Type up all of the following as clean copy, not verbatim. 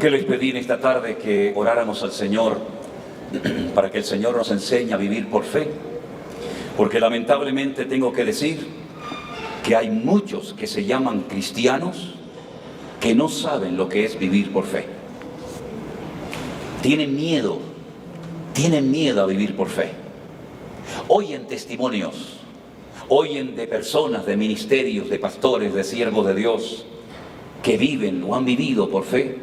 Que les pedí en esta tarde que oráramos al Señor para que el Señor nos enseñe a vivir por fe, porque lamentablemente tengo que decir que hay muchos que se llaman cristianos que no saben lo que es vivir por fe. Tienen miedo a vivir por fe. Oyen testimonios, oyen de personas, de ministerios, de pastores, de siervos de Dios que viven o han vivido por fe,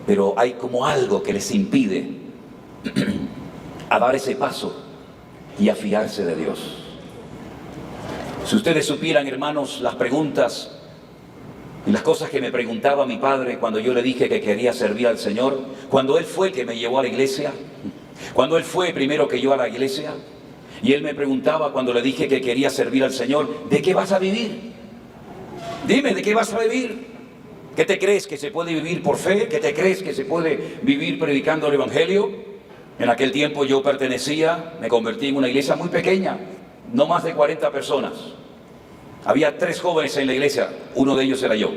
pero hay como algo que les impide a dar ese paso y a fiarse de Dios. Si ustedes supieran, hermanos, las preguntas y las cosas que me preguntaba mi padre cuando yo le dije que quería servir al Señor, cuando Él fue que me llevó a la iglesia, cuando Él fue primero que yo a la iglesia, y Él me preguntaba cuando le dije que quería servir al Señor, ¿de qué vas a vivir? Dime, ¿de qué vas a vivir? ¿Qué te crees que se puede vivir por fe? ¿Qué te crees que se puede vivir predicando el Evangelio? En aquel tiempo yo me convertí en una iglesia muy pequeña, no más de 40 personas. Había 3 jóvenes en la iglesia, uno de ellos era yo.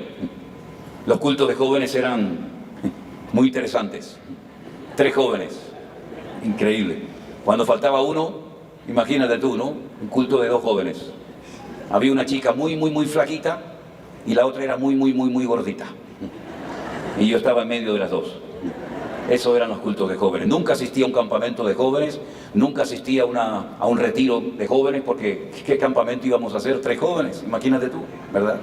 Los cultos de jóvenes eran muy interesantes. 3 jóvenes, increíble. Cuando faltaba uno, imagínate tú, ¿no? Un culto de 2 jóvenes. Había una chica muy flaquita y la otra era muy gordita. Y yo estaba en medio de las dos. Esos eran los cultos de jóvenes. Nunca asistí a un campamento de jóvenes, nunca asistí a un retiro de jóvenes, porque ¿qué campamento íbamos a hacer? 3 jóvenes, imagínate tú, ¿verdad?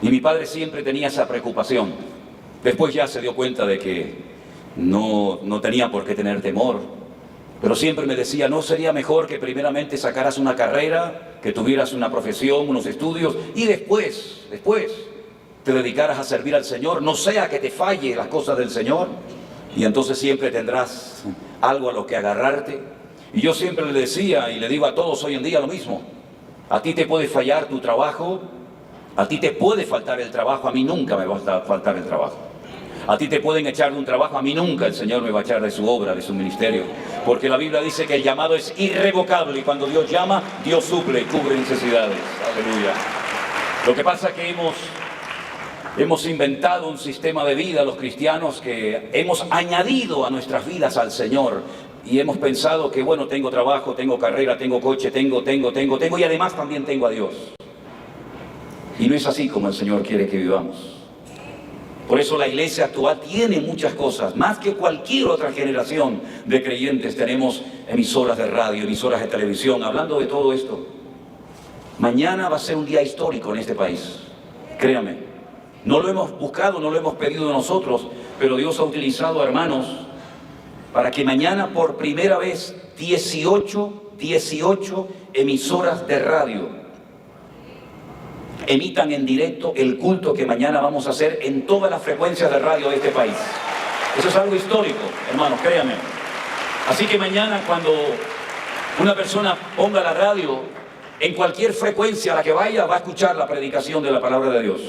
Y mi padre siempre tenía esa preocupación. Después ya se dio cuenta de que no tenía por qué tener temor, pero siempre me decía, ¿no sería mejor que primeramente sacaras una carrera, que tuvieras una profesión, unos estudios, y después te dedicaras a servir al Señor? No sea que te falle las cosas del Señor, y entonces siempre tendrás algo a lo que agarrarte. Y yo siempre le decía, y le digo a todos hoy en día lo mismo: a ti te puede fallar tu trabajo, a ti te puede faltar el trabajo, a mí nunca me va a faltar el trabajo. A ti te pueden echar de un trabajo, a mí nunca el Señor me va a echar de su obra, de su ministerio, porque la Biblia dice que el llamado es irrevocable, y cuando Dios llama, Dios suple y cubre necesidades. Aleluya. Lo que pasa es que hemos inventado un sistema de vida, los cristianos, que hemos añadido a nuestras vidas al Señor, y hemos pensado que, bueno, tengo trabajo, tengo carrera, tengo coche, tengo, y además también tengo a Dios. Y no es así como el Señor quiere que vivamos. Por eso la iglesia actual tiene muchas cosas, más que cualquier otra generación de creyentes. Tenemos emisoras de radio, emisoras de televisión, hablando de todo esto. Mañana va a ser un día histórico en este país, créanme. No lo hemos buscado, no lo hemos pedido nosotros, pero Dios ha utilizado a hermanos para que mañana por primera vez 18 emisoras de radio emitan en directo el culto que mañana vamos a hacer en todas las frecuencias de radio de este país. Eso es algo histórico, hermanos, créanme. Así que mañana, cuando una persona ponga la radio, en cualquier frecuencia a la que vaya, va a escuchar la predicación de la palabra de Dios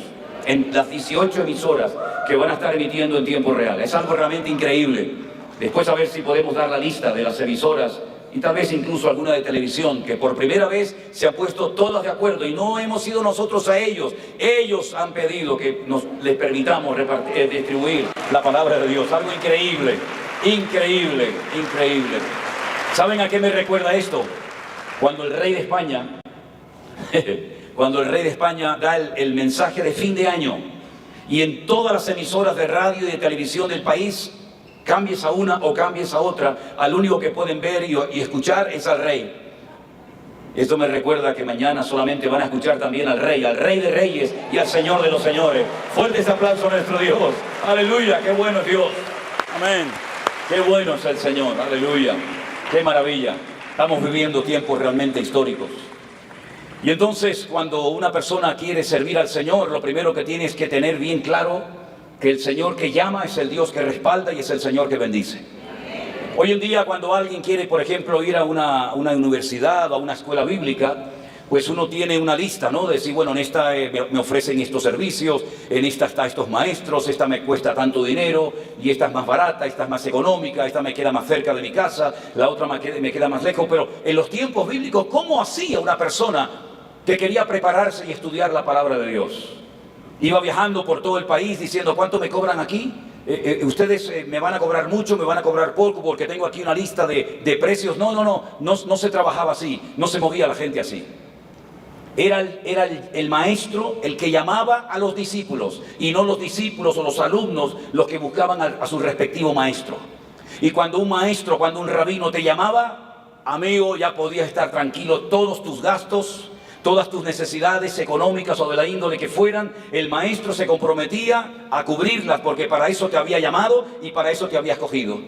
en las 18 emisoras que van a estar emitiendo en tiempo real. Es algo realmente increíble. Después a ver si podemos dar la lista de las emisoras, y tal vez incluso alguna de televisión, que por primera vez se han puesto todas de acuerdo, y no hemos ido nosotros a ellos. Ellos han pedido que les permitamos distribuir la palabra de Dios. Algo increíble, increíble. ¿Saben a qué me recuerda esto? Cuando el rey de España da el mensaje de fin de año, y en todas las emisoras de radio y de televisión del país, cambies a una o cambies a otra, al único que pueden ver y escuchar es al rey. Esto me recuerda que mañana solamente van a escuchar también al Rey de Reyes y al Señor de los Señores. Fuertes aplausos a nuestro Dios. Aleluya, qué bueno es Dios. Amén. Qué bueno es el Señor. Aleluya. Qué maravilla. Estamos viviendo tiempos realmente históricos. Y entonces, cuando una persona quiere servir al Señor, lo primero que tienes que tener bien claro que el Señor que llama es el Dios que respalda y es el Señor que bendice. Hoy en día, cuando alguien quiere, por ejemplo, ir a una universidad o a una escuela bíblica, pues uno tiene una lista, ¿no? De decir, bueno, en esta me ofrecen estos servicios, en esta está estos maestros, esta me cuesta tanto dinero, y esta es más barata, esta es más económica, esta me queda más cerca de mi casa, la otra me queda más lejos. Pero en los tiempos bíblicos, ¿cómo hacía una persona que quería prepararse y estudiar la palabra de Dios? Iba viajando por todo el país diciendo, ¿cuánto me cobran aquí? ustedes me van a cobrar mucho, me van a cobrar poco, porque tengo aquí una lista de precios. No se trabajaba así, no se movía la gente así. Era el maestro el que llamaba a los discípulos, y no los discípulos o los alumnos los que buscaban a su respectivo maestro. Y cuando un rabino te llamaba, amigo, ya podías estar tranquilo. Todos tus gastos, todas tus necesidades económicas o de la índole que fueran, el maestro se comprometía a cubrirlas, porque para eso te había llamado y para eso te había escogido.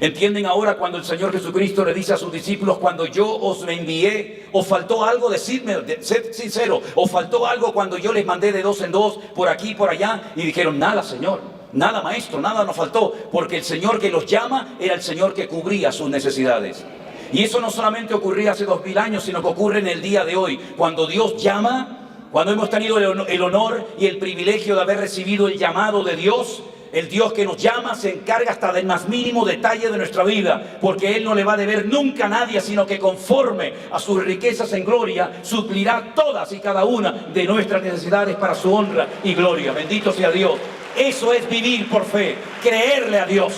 ¿Entienden ahora cuando el Señor Jesucristo le dice a sus discípulos: cuando yo os envié, os faltó algo? Decidme, sed sincero, ¿os faltó algo cuando yo les mandé de 2 en 2, por aquí y por allá? Y dijeron: nada, Señor, nada, maestro, nada nos faltó, porque el Señor que los llama era el Señor que cubría sus necesidades. Y eso no solamente ocurría hace 2000 años, sino que ocurre en el día de hoy. Cuando Dios llama, cuando hemos tenido el honor y el privilegio de haber recibido el llamado de Dios, el Dios que nos llama se encarga hasta del más mínimo detalle de nuestra vida, porque Él no le va a deber nunca a nadie, sino que conforme a sus riquezas en gloria, suplirá todas y cada una de nuestras necesidades para su honra y gloria. Bendito sea Dios. Eso es vivir por fe, creerle a Dios.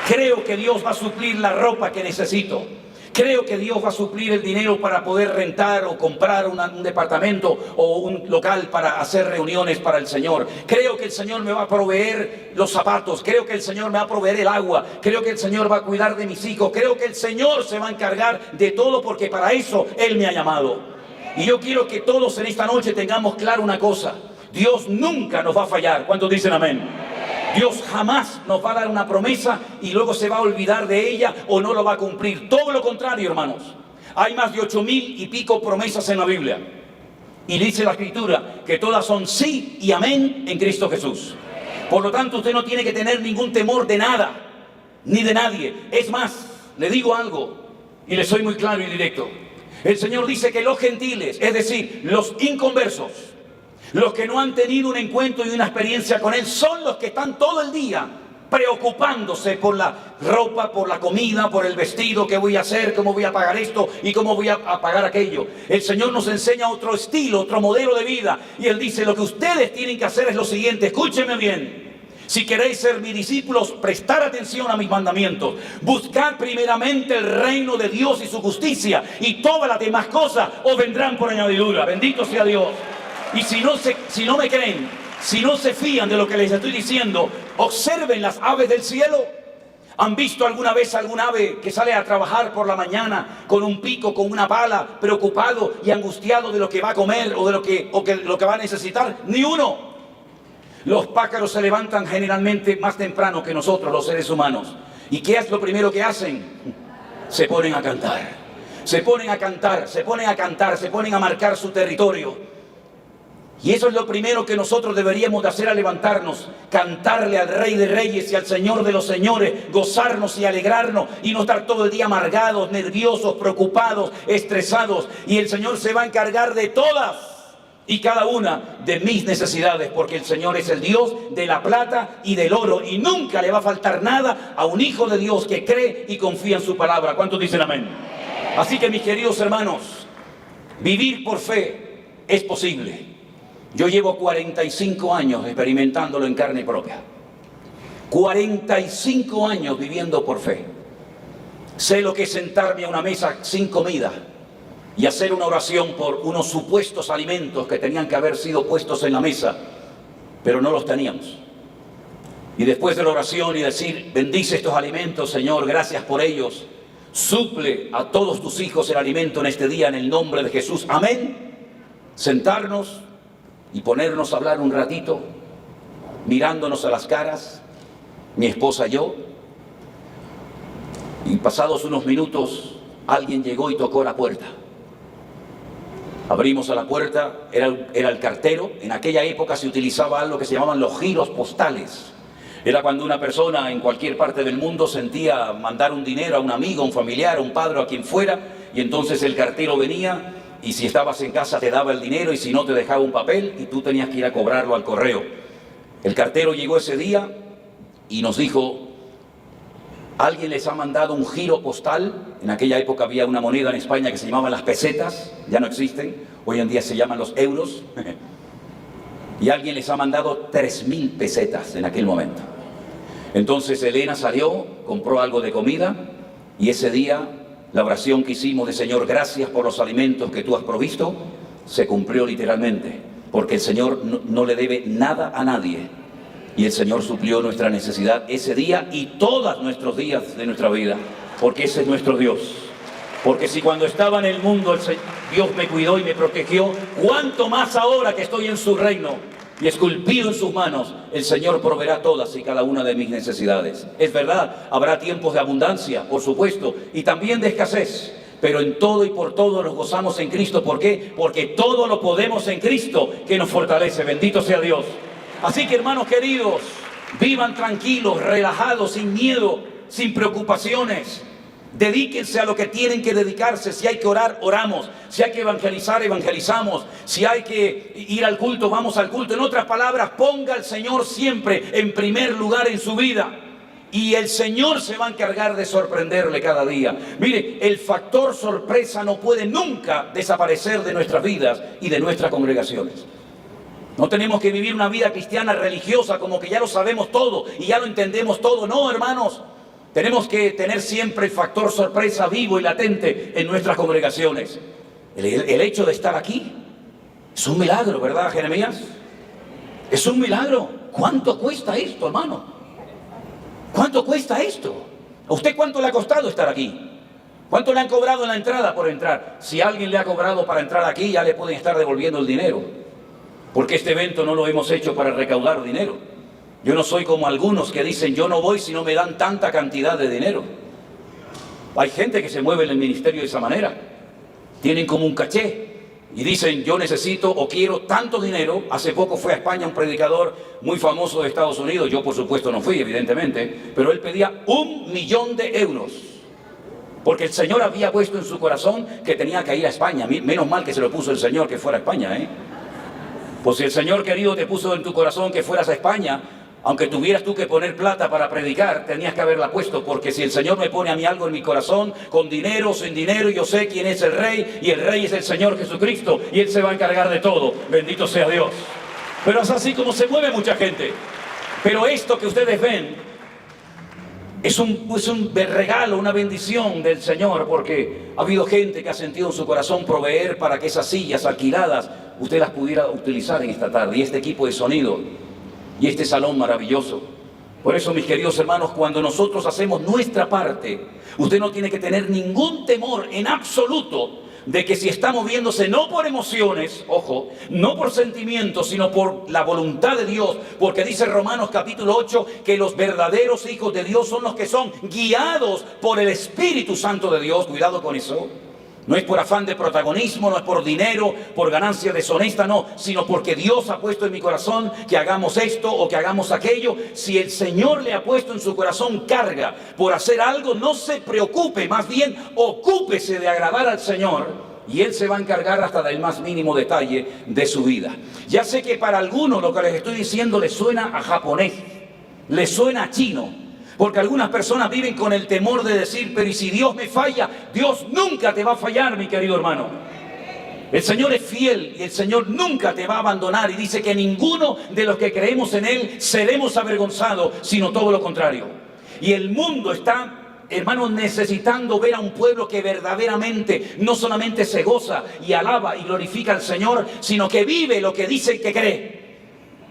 Creo que Dios va a suplir la ropa que necesito. Creo que Dios va a suplir el dinero para poder rentar o comprar un departamento o un local para hacer reuniones para el Señor. Creo que el Señor me va a proveer los zapatos. Creo que el Señor me va a proveer el agua. Creo que el Señor va a cuidar de mis hijos. Creo que el Señor se va a encargar de todo, porque para eso Él me ha llamado. Y yo quiero que todos en esta noche tengamos claro una cosa: Dios nunca nos va a fallar. ¿Cuántos dicen amén? Dios jamás nos va a dar una promesa y luego se va a olvidar de ella o no lo va a cumplir. Todo lo contrario, hermanos. Hay más de 8000 y pico promesas en la Biblia. Y dice la Escritura que todas son sí y amén en Cristo Jesús. Por lo tanto, usted no tiene que tener ningún temor de nada, ni de nadie. Es más, le digo algo y le soy muy claro y directo. El Señor dice que los gentiles, es decir, los inconversos, los que no han tenido un encuentro y una experiencia con Él, son los que están todo el día preocupándose por la ropa, por la comida, por el vestido, qué voy a hacer, cómo voy a pagar esto y cómo voy a pagar aquello. El Señor nos enseña otro estilo, otro modelo de vida, y Él dice: lo que ustedes tienen que hacer es lo siguiente, escúchenme bien. Si queréis ser mis discípulos, prestar atención a mis mandamientos. Buscad primeramente el reino de Dios y su justicia, y todas las demás cosas os vendrán por añadidura. Bendito sea Dios. Y si no me creen, si no se fían de lo que les estoy diciendo, observen las aves del cielo. ¿Han visto alguna vez algún ave que sale a trabajar por la mañana con un pico, con una pala, preocupado y angustiado de lo que va a comer o de lo que va a necesitar? Ni uno. Los pájaros se levantan generalmente más temprano que nosotros, los seres humanos. ¿Y qué es lo primero que hacen? Se ponen a cantar. Se ponen a cantar, se ponen a cantar, se ponen a marcar su territorio. Y eso es lo primero que nosotros deberíamos de hacer al levantarnos: cantarle al Rey de Reyes y al Señor de los Señores, gozarnos y alegrarnos, y no estar todo el día amargados, nerviosos, preocupados, estresados. Y el Señor se va a encargar de todas y cada una de mis necesidades, porque el Señor es el Dios de la plata y del oro, y nunca le va a faltar nada a un hijo de Dios que cree y confía en su palabra. ¿Cuántos dicen amén? Así que, mis queridos hermanos, vivir por fe es posible. Yo llevo 45 años experimentándolo en carne propia. 45 años viviendo por fe. Sé lo que es sentarme a una mesa sin comida y hacer una oración por unos supuestos alimentos que tenían que haber sido puestos en la mesa, pero no los teníamos. Y después de la oración y decir: bendice estos alimentos, Señor, gracias por ellos. Suple a todos tus hijos el alimento en este día, en el nombre de Jesús. Amén. Sentarnos y ponernos a hablar un ratito, mirándonos a las caras, mi esposa y yo. Y pasados unos minutos, alguien llegó y tocó la puerta. Abrimos a la puerta, era el cartero. En aquella época se utilizaba algo que se llamaban los giros postales. Era cuando una persona en cualquier parte del mundo sentía mandar un dinero a un amigo, a un familiar, a un padre, a quien fuera, y entonces el cartero venía, y si estabas en casa te daba el dinero, y si no te dejaba un papel y tú tenías que ir a cobrarlo al correo. El cartero llegó ese día y nos dijo: ¿alguien les ha mandado un giro postal? En aquella época había una moneda en España que se llamaban las pesetas, ya no existen, hoy en día se llaman los euros. y alguien les ha mandado 3.000 pesetas en aquel momento. Entonces Elena salió, compró algo de comida, y ese día la oración que hicimos de Señor, gracias por los alimentos que tú has provisto, se cumplió literalmente, porque el Señor no le debe nada a nadie, y el Señor suplió nuestra necesidad ese día y todos nuestros días de nuestra vida, porque ese es nuestro Dios. Porque si cuando estaba en el mundo Dios me cuidó y me protegió, ¿cuánto más ahora que estoy en su reino y esculpido en sus manos, el Señor proveerá todas y cada una de mis necesidades? Es verdad, habrá tiempos de abundancia, por supuesto, y también de escasez, pero en todo y por todo nos gozamos en Cristo. ¿Por qué? Porque todo lo podemos en Cristo que nos fortalece. Bendito sea Dios. Así que, hermanos queridos, vivan tranquilos, relajados, sin miedo, sin preocupaciones. Dedíquense a lo que tienen que dedicarse. Si hay que orar, oramos. Si hay que evangelizar, evangelizamos. Si hay que ir al culto, vamos al culto. En otras palabras, ponga al Señor siempre en primer lugar en su vida, y el Señor se va a encargar de sorprenderle cada día. Mire, el factor sorpresa no puede nunca desaparecer de nuestras vidas y de nuestras congregaciones. No tenemos que vivir una vida cristiana religiosa como que ya lo sabemos todo y ya lo entendemos todo. No, hermanos. Tenemos que tener siempre el factor sorpresa vivo y latente en nuestras congregaciones. El hecho de estar aquí es un milagro, ¿verdad, Jeremías? Es un milagro. ¿Cuánto cuesta esto, hermano? ¿Cuánto cuesta esto? ¿A usted cuánto le ha costado estar aquí? ¿Cuánto le han cobrado en la entrada por entrar? Si alguien le ha cobrado para entrar aquí, ya le pueden estar devolviendo el dinero. Porque este evento no lo hemos hecho para recaudar dinero. Yo no soy como algunos que dicen, yo no voy si no me dan tanta cantidad de dinero. Hay gente que se mueve en el ministerio de esa manera. Tienen como un caché y dicen, yo necesito o quiero tanto dinero. Hace poco fue a España un predicador muy famoso de Estados Unidos. Yo por supuesto no fui, evidentemente, pero él pedía 1 millón de euros. Porque el Señor había puesto en su corazón que tenía que ir a España. Menos mal que se lo puso el Señor que fuera a España, ¿eh? Pues si el Señor querido te puso en tu corazón que fueras a España, aunque tuvieras tú que poner plata para predicar, tenías que haberla puesto, porque si el Señor me pone a mí algo en mi corazón, con dinero o sin dinero, yo sé quién es el Rey, y el Rey es el Señor Jesucristo, y Él se va a encargar de todo. Bendito sea Dios. Pero es así como se mueve mucha gente. Pero esto que ustedes ven es un regalo, una bendición del Señor, porque ha habido gente que ha sentido en su corazón proveer para que esas sillas alquiladas usted las pudiera utilizar en esta tarde, y este equipo de sonido y este salón maravilloso. Por eso, mis queridos hermanos, cuando nosotros hacemos nuestra parte, usted no tiene que tener ningún temor en absoluto de que si está moviéndose no por emociones, ojo, no por sentimientos, sino por la voluntad de Dios, porque dice Romanos capítulo 8 que los verdaderos hijos de Dios son los que son guiados por el Espíritu Santo de Dios. Cuidado con eso. No es por afán de protagonismo, no es por dinero, por ganancia deshonesta, no, sino porque Dios ha puesto en mi corazón que hagamos esto o que hagamos aquello. Si el Señor le ha puesto en su corazón carga por hacer algo, no se preocupe, más bien ocúpese de agradar al Señor, y Él se va a encargar hasta del más mínimo detalle de su vida. Ya sé que para algunos lo que les estoy diciendo les suena a japonés, les suena a chino. Porque algunas personas viven con el temor de decir, pero ¿y si Dios me falla? Dios nunca te va a fallar, mi querido hermano. El Señor es fiel y el Señor nunca te va a abandonar. Y dice que ninguno de los que creemos en Él seremos avergonzados, sino todo lo contrario. Y el mundo está, hermanos, necesitando ver a un pueblo que verdaderamente no solamente se goza y alaba y glorifica al Señor, sino que vive lo que dice que cree.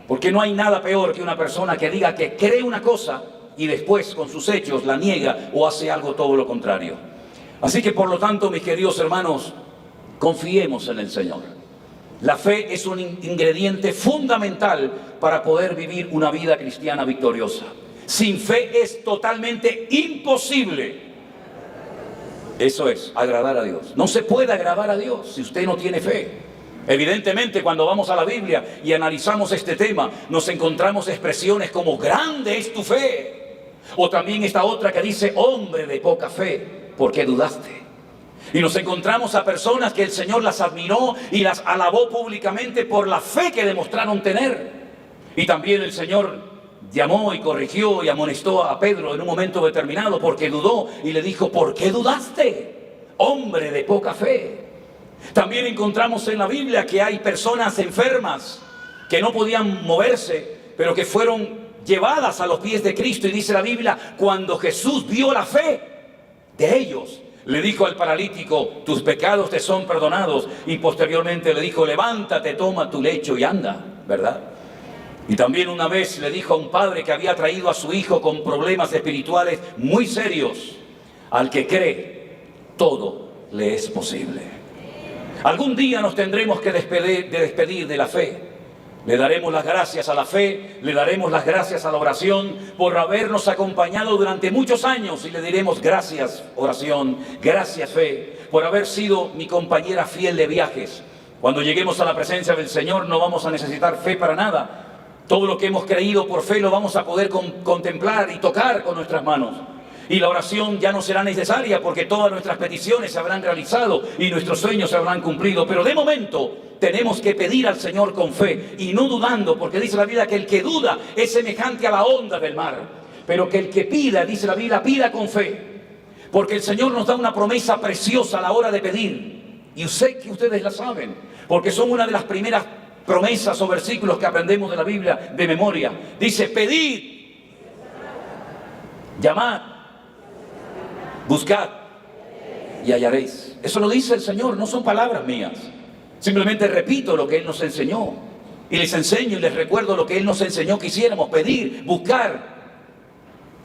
Porque no hay nada peor que una persona que diga que cree una cosa y después con sus hechos la niega o hace algo todo lo contrario. Así que por lo tanto, mis queridos hermanos, confiemos en el Señor. La fe es un ingrediente fundamental para poder vivir una vida cristiana victoriosa. Sin fe es totalmente imposible. Eso es, agradar a Dios. No se puede agradar a Dios si usted no tiene fe. Evidentemente, cuando vamos a la Biblia y analizamos este tema, nos encontramos expresiones como grande es tu fe. O también esta otra que dice, hombre de poca fe, ¿por qué dudaste? Y nos encontramos a personas que el Señor las admiró y las alabó públicamente por la fe que demostraron tener. Y también el Señor llamó y corrigió y amonestó a Pedro en un momento determinado porque dudó y le dijo, ¿por qué dudaste? Hombre de poca fe. También encontramos en la Biblia que hay personas enfermas que no podían moverse, pero que fueron llevadas a los pies de Cristo. Y dice la Biblia, cuando Jesús vio la fe de ellos, le dijo al paralítico, tus pecados te son perdonados. Y posteriormente le dijo, levántate, toma tu lecho y anda, ¿verdad? Y también una vez le dijo a un padre que había traído a su hijo con problemas espirituales muy serios, al que cree, todo le es posible. Algún día nos tendremos que despedir de la fe. Le daremos las gracias a la fe, le daremos las gracias a la oración por habernos acompañado durante muchos años y le diremos gracias oración, gracias fe, por haber sido mi compañera fiel de viajes. Cuando lleguemos a la presencia del Señor no vamos a necesitar fe para nada. Todo lo que hemos creído por fe lo vamos a poder contemplar y tocar con nuestras manos. Y la oración ya no será necesaria porque todas nuestras peticiones se habrán realizado y nuestros sueños se habrán cumplido. Pero de momento tenemos que pedir al Señor con fe y no dudando, porque dice la Biblia que el que duda es semejante a la onda del mar. Pero que el que pida, dice la Biblia, pida con fe. Porque el Señor nos da una promesa preciosa a la hora de pedir. Y sé que ustedes la saben, porque son una de las primeras promesas o versículos que aprendemos de la Biblia de memoria. Dice, pedid, llamad, buscad y hallaréis. Eso lo dice el Señor, no son palabras mías. Simplemente repito lo que Él nos enseñó. Y les enseño y les recuerdo lo que Él nos enseñó que hiciéramos. Pedir, buscar,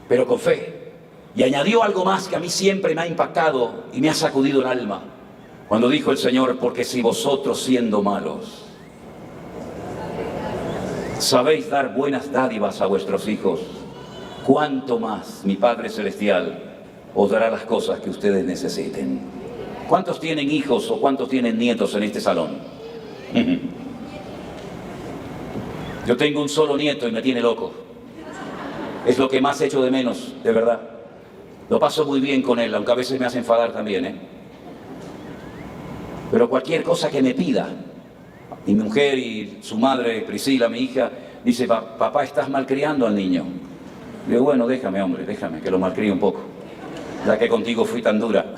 pero con fe. Y añadió algo más que a mí siempre me ha impactado y me ha sacudido el alma. Cuando dijo el Señor, porque si vosotros siendo malos sabéis dar buenas dádivas a vuestros hijos, cuánto más mi Padre Celestial os dará las cosas que ustedes necesiten. ¿Cuántos tienen hijos o cuántos tienen nietos en este salón? Yo tengo un solo nieto y me tiene loco. Es lo que más echo de menos, de verdad. Lo paso muy bien con él, aunque a veces me hace enfadar también, Pero cualquier cosa que me pida, mi mujer y su madre, Priscila, mi hija, dice, papá, estás malcriando al niño. Le digo, bueno, déjame, hombre, déjame que lo malcríe un poco, ya que contigo fui tan dura.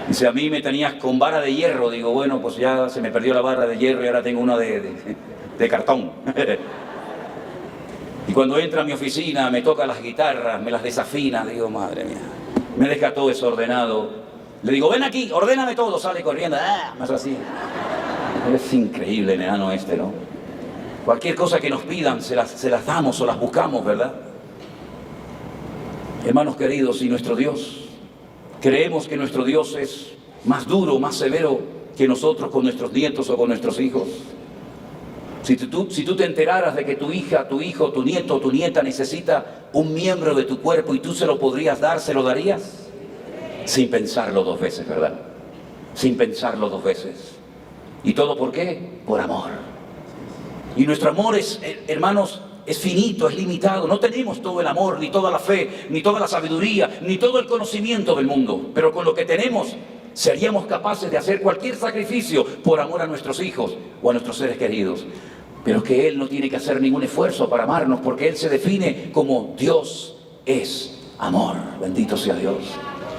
Dice, a mí me tenías con vara de hierro. Digo, bueno, pues ya se me perdió la vara de hierro y ahora tengo una de cartón. Y cuando entra a mi oficina, me toca las guitarras, me las desafina. Digo, madre mía, me deja todo desordenado. Le digo, ven aquí, ordéname todo. Sale corriendo, más así. Es increíble el enano este, ¿no? Cualquier cosa que nos pidan, se las damos o las buscamos, ¿verdad? Hermanos queridos, y nuestro Dios, creemos que nuestro Dios es más duro, más severo que nosotros con nuestros nietos o con nuestros hijos. Si tú te enteraras de que tu hija, tu hijo, tu nieto o tu nieta necesita un miembro de tu cuerpo y tú se lo podrías dar, ¿se lo darías? Sin pensarlo dos veces, ¿verdad? Sin pensarlo dos veces. ¿Y todo por qué? Por amor. Y nuestro amor es, hermanos, es finito, es limitado. No tenemos todo el amor, ni toda la fe, ni toda la sabiduría, ni todo el conocimiento del mundo. Pero con lo que tenemos, seríamos capaces de hacer cualquier sacrificio por amor a nuestros hijos o a nuestros seres queridos. Pero que Él no tiene que hacer ningún esfuerzo para amarnos, porque Él se define como Dios es amor. Bendito sea Dios.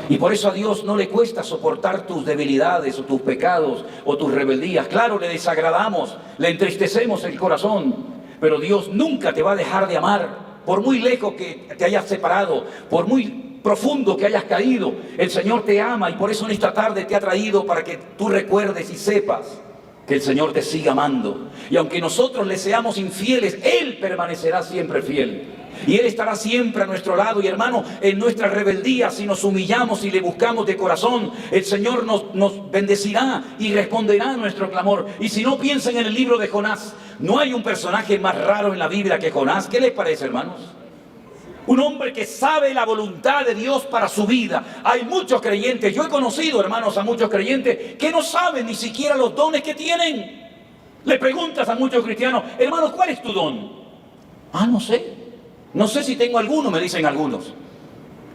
Y por eso a Dios no le cuesta soportar tus debilidades o tus pecados o tus rebeldías. Claro, le desagradamos, le entristecemos el corazón, pero Dios nunca te va a dejar de amar, por muy lejos que te hayas separado, por muy profundo que hayas caído. El Señor te ama y por eso en esta tarde te ha traído para que tú recuerdes y sepas que el Señor te sigue amando. Y aunque nosotros le seamos infieles, Él permanecerá siempre fiel. Y Él estará siempre a nuestro lado. Y hermano, en nuestra rebeldía, si nos humillamos y le buscamos de corazón, el Señor nos bendecirá y responderá a nuestro clamor. Y si no, piensen en el libro de Jonás. No hay un personaje más raro en la Biblia que Jonás. ¿Qué les parece, hermanos? Un hombre que sabe la voluntad de Dios para su vida. Hay muchos creyentes, yo he conocido, hermanos, a muchos creyentes que no saben ni siquiera los dones que tienen. Le preguntas a muchos cristianos, hermanos, ¿cuál es tu don? No sé. No sé si tengo alguno, me dicen algunos.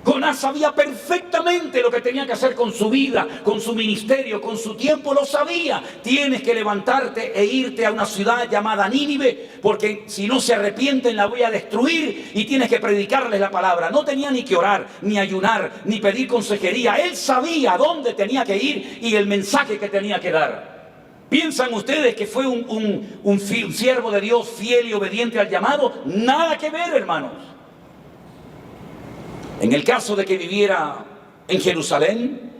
Jonás sabía perfectamente lo que tenía que hacer con su vida, con su ministerio, con su tiempo, lo sabía. Tienes que levantarte e irte a una ciudad llamada Nínive, porque si no se arrepienten la voy a destruir, y tienes que predicarles la palabra. No tenía ni que orar, ni ayunar, ni pedir consejería. Él sabía dónde tenía que ir y el mensaje que tenía que dar. ¿Piensan ustedes que fue un siervo de Dios fiel y obediente al llamado? Nada que ver, hermanos. En el caso de que viviera en Jerusalén,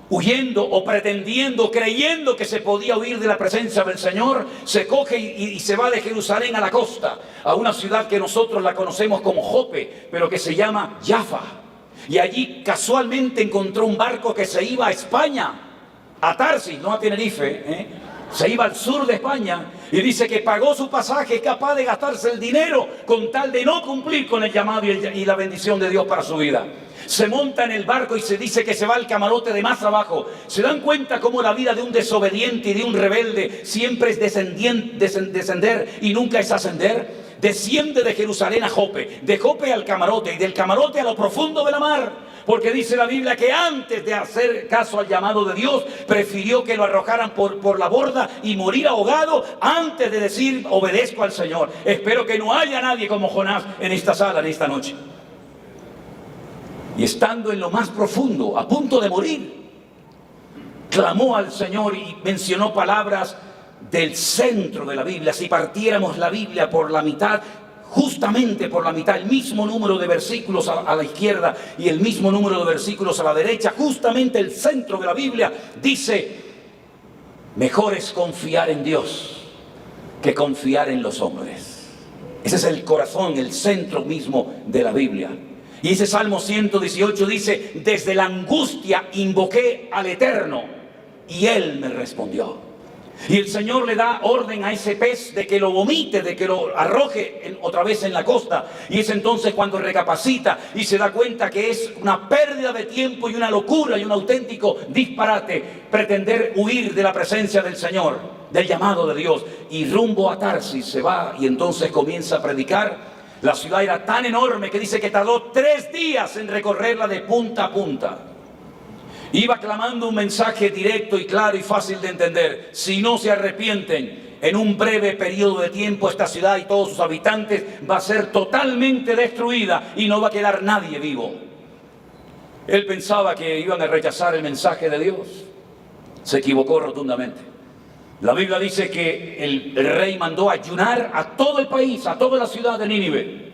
huyendo o pretendiendo, creyendo que se podía huir de la presencia del Señor, se coge y se va de Jerusalén a la costa, a una ciudad que nosotros la conocemos como Jope, pero que se llama Jaffa. Y allí casualmente encontró un barco que se iba a España, a Tarsis, no a Tenerife, se iba al sur de España, y dice que pagó su pasaje, capaz de gastarse el dinero con tal de no cumplir con el llamado y la bendición de Dios para su vida. Se monta en el barco y se dice que se va al camarote de más abajo. ¿Se dan cuenta cómo la vida de un desobediente y de un rebelde siempre es descender y nunca es ascender? Desciende de Jerusalén a Jope, de Jope al camarote y del camarote a lo profundo de la mar. Porque dice la Biblia que antes de hacer caso al llamado de Dios, prefirió que lo arrojaran por la borda y morir ahogado antes de decir obedezco al Señor. Espero que no haya nadie como Jonás en esta sala, en esta noche. Y estando en lo más profundo, a punto de morir, clamó al Señor y mencionó palabras del centro de la Biblia. Si partiéramos la Biblia por la mitad, justamente por la mitad, el mismo número de versículos a la izquierda y el mismo número de versículos a la derecha, justamente el centro de la Biblia dice: mejor es confiar en Dios que confiar en los hombres. Ese es el corazón, el centro mismo de la Biblia. Y ese Salmo 118 dice: desde la angustia invoqué al Eterno y Él me respondió. Y el Señor le da orden a ese pez de que lo vomite, de que lo arroje otra vez en la costa. Y es entonces cuando recapacita y se da cuenta que es una pérdida de tiempo y una locura y un auténtico disparate pretender huir de la presencia del Señor, del llamado de Dios. Y rumbo a Tarsis se va y entonces comienza a predicar. La ciudad era tan enorme que dice que tardó 3 días en recorrerla de punta a punta. Iba clamando un mensaje directo y claro y fácil de entender: si no se arrepienten, en un breve periodo de tiempo esta ciudad y todos sus habitantes va a ser totalmente destruida y no va a quedar nadie vivo. Él pensaba que iban a rechazar el mensaje de Dios. Se equivocó rotundamente. La Biblia dice que el rey mandó ayunar a todo el país, a toda la ciudad de Nínive,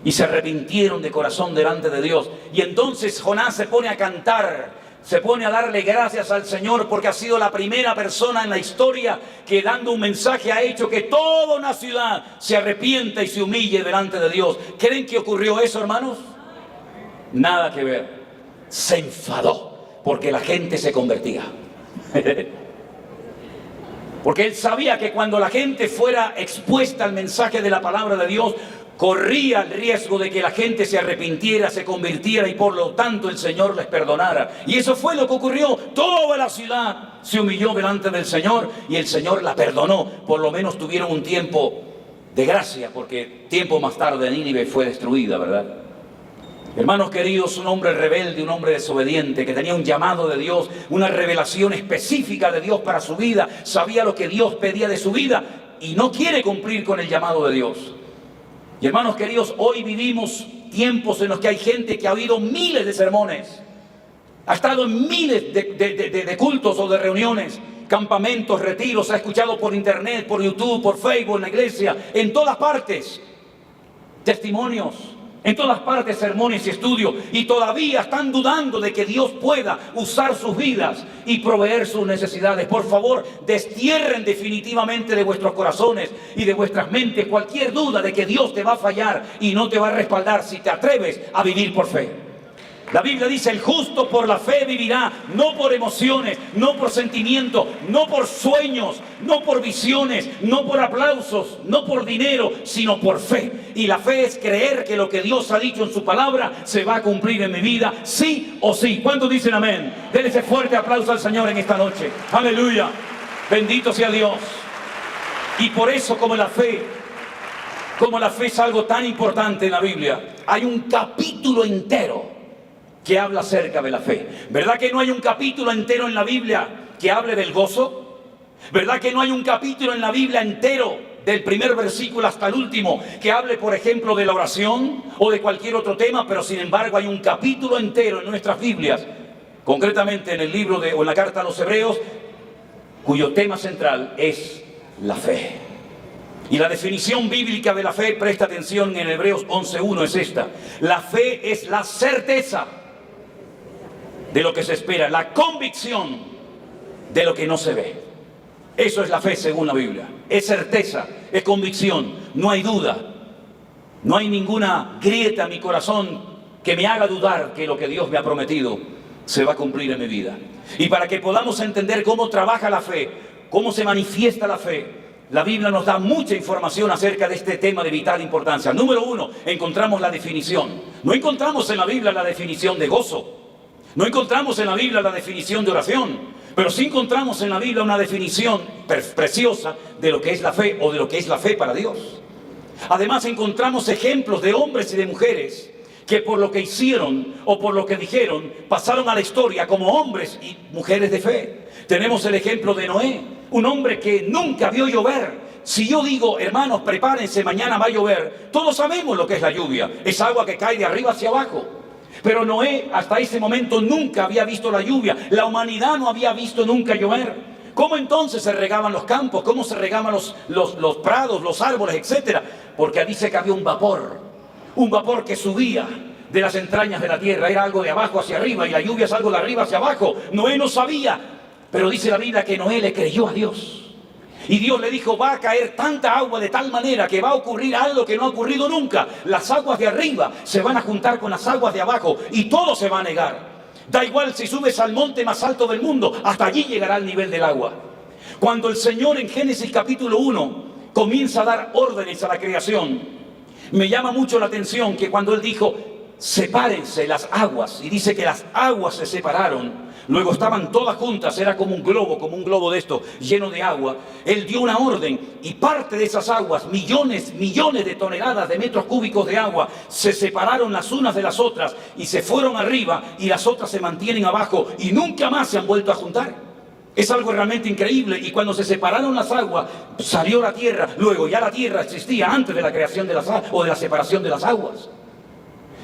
y se arrepintieron de corazón delante de Dios. Y entonces Jonás se pone a cantar, se pone a darle gracias al Señor porque ha sido la primera persona en la historia que, dando un mensaje, ha hecho que toda una ciudad se arrepienta y se humille delante de Dios. ¿Creen que ocurrió eso, hermanos? Nada que ver. Se enfadó porque la gente se convertía. Porque él sabía que cuando la gente fuera expuesta al mensaje de la palabra de Dios, corría el riesgo de que la gente se arrepintiera, se convirtiera y por lo tanto el Señor les perdonara. Y eso fue lo que ocurrió. Toda la ciudad se humilló delante del Señor y el Señor la perdonó. Por lo menos tuvieron un tiempo de gracia, porque tiempo más tarde Nínive fue destruida, ¿verdad? Hermanos queridos, un hombre rebelde, un hombre desobediente, que tenía un llamado de Dios, una revelación específica de Dios para su vida, sabía lo que Dios pedía de su vida y no quiere cumplir con el llamado de Dios. Y hermanos queridos, hoy vivimos tiempos en los que hay gente que ha oído miles de sermones, ha estado en miles de cultos o de reuniones, campamentos, retiros, ha escuchado por internet, por YouTube, por Facebook, en la iglesia, en todas partes, testimonios, en todas partes sermones y estudios, y todavía están dudando de que Dios pueda usar sus vidas y proveer sus necesidades. Por favor, destierren definitivamente de vuestros corazones y de vuestras mentes cualquier duda de que Dios te va a fallar y no te va a respaldar si te atreves a vivir por fe. La Biblia dice: el justo por la fe vivirá, no por emociones, no por sentimientos, no por sueños, no por visiones, no por aplausos, no por dinero, sino por fe. Y la fe es creer que lo que Dios ha dicho en su palabra se va a cumplir en mi vida, sí o sí. ¿Cuántos dicen amén? Denle ese fuerte aplauso al Señor en esta noche. Aleluya. Bendito sea Dios. Y por eso, como la fe es algo tan importante en la Biblia, hay un capítulo entero que habla acerca de la fe. ¿Verdad que no hay un capítulo entero en la Biblia que hable del gozo? ¿Verdad que no hay un capítulo en la Biblia entero, del primer versículo hasta el último, que hable, por ejemplo, de la oración o de cualquier otro tema? Pero sin embargo hay un capítulo entero en nuestras Biblias, concretamente en el libro o en la carta a los Hebreos, cuyo tema central es la fe. Y la definición bíblica de la fe, presta atención, en Hebreos 11:1 es esta: la fe es la certeza de lo que se espera, la convicción de lo que no se ve. Eso es la fe según la Biblia. Es certeza, es convicción, no hay duda, no hay ninguna grieta en mi corazón que me haga dudar que lo que Dios me ha prometido se va a cumplir en mi vida. Y para que podamos entender cómo trabaja la fe, cómo se manifiesta la fe, la Biblia nos da mucha información acerca de este tema de vital importancia. Número 1, encontramos la definición. No encontramos en la Biblia la definición de gozo. No encontramos en la Biblia la definición de oración. Pero sí encontramos en la Biblia una definición preciosa de lo que es la fe, o de lo que es la fe para Dios. Además encontramos ejemplos de hombres y de mujeres que por lo que hicieron o por lo que dijeron pasaron a la historia como hombres y mujeres de fe. Tenemos el ejemplo de Noé, un hombre que nunca vio llover. Si yo digo, hermanos, prepárense, mañana va a llover, todos sabemos lo que es la lluvia. Es agua que cae de arriba hacia abajo. Pero Noé hasta ese momento nunca había visto la lluvia. La humanidad no había visto nunca llover. ¿Cómo entonces se regaban los campos? ¿Cómo se regaban los prados, los árboles, etcétera? Porque dice que había un vapor que subía de las entrañas de la tierra. Era algo de abajo hacia arriba, y la lluvia es algo de arriba hacia abajo. Noé no sabía, pero dice la Biblia que Noé le creyó a Dios. Y Dios le dijo, va a caer tanta agua de tal manera que va a ocurrir algo que no ha ocurrido nunca. Las aguas de arriba se van a juntar con las aguas de abajo y todo se va a negar. Da igual si subes al monte más alto del mundo, hasta allí llegará el nivel del agua. Cuando el Señor en Génesis capítulo 1 comienza a dar órdenes a la creación, me llama mucho la atención que cuando Él dijo, sepárense las aguas, y dice que las aguas se separaron, luego estaban todas juntas, era como un globo de esto, lleno de agua. Él dio una orden y parte de esas aguas, millones de toneladas de metros cúbicos de agua, se separaron las unas de las otras y se fueron arriba, y las otras se mantienen abajo y nunca más se han vuelto a juntar. Es algo realmente increíble. Y cuando se separaron las aguas, salió la tierra. Luego ya la tierra existía antes de la creación de las aguas, o de la separación de las aguas.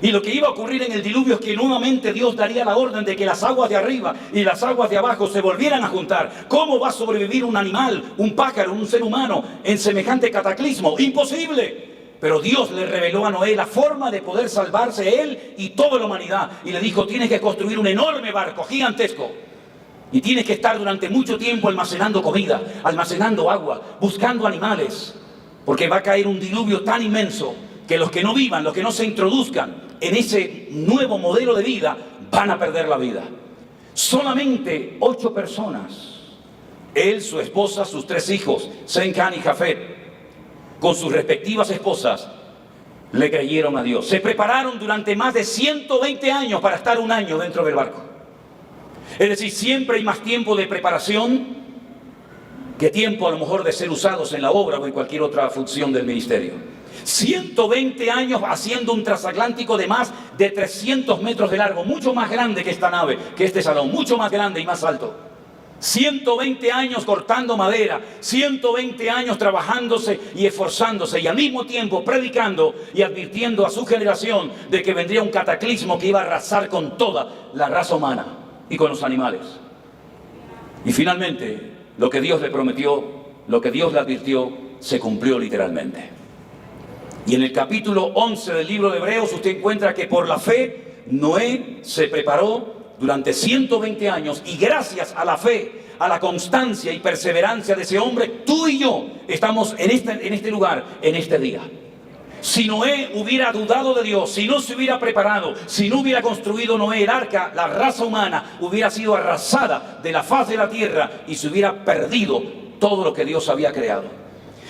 Y lo que iba a ocurrir en el diluvio es que nuevamente Dios daría la orden de que las aguas de arriba y las aguas de abajo se volvieran a juntar. ¿Cómo va a sobrevivir un animal, un pájaro, un ser humano en semejante cataclismo? ¡Imposible! Pero Dios le reveló a Noé la forma de poder salvarse él y toda la humanidad. Y le dijo, tienes que construir un enorme barco gigantesco. Y tienes que estar durante mucho tiempo almacenando comida, almacenando agua, buscando animales. Porque va a caer un diluvio tan inmenso que los que no vivan, los que no se introduzcan en ese nuevo modelo de vida, van a perder la vida. Solamente 8 personas, él, su esposa, sus 3 hijos, Sem, Cam y Jafet, con sus respectivas esposas, le creyeron a Dios. Se prepararon durante más de 120 años para estar un año dentro del barco. Es decir, siempre hay más tiempo de preparación que tiempo a lo mejor de ser usados en la obra o en cualquier otra función del ministerio. 120 años haciendo un transatlántico de más de 300 metros de largo, mucho más grande que esta nave, que este salón, mucho más grande y más alto. 120 años cortando madera, 120 años trabajándose y esforzándose, y al mismo tiempo predicando y advirtiendo a su generación de que vendría un cataclismo que iba a arrasar con toda la raza humana y con los animales. Y finalmente, lo que Dios le prometió, lo que Dios le advirtió, se cumplió literalmente. Y en el capítulo 11 del libro de Hebreos usted encuentra que por la fe Noé se preparó durante 120 años, y gracias a la fe, a la constancia y perseverancia de ese hombre, tú y yo estamos en este lugar, en este día. Si Noé hubiera dudado de Dios, si no se hubiera preparado, si no hubiera construido Noé el arca, la raza humana hubiera sido arrasada de la faz de la tierra y se hubiera perdido todo lo que Dios había creado.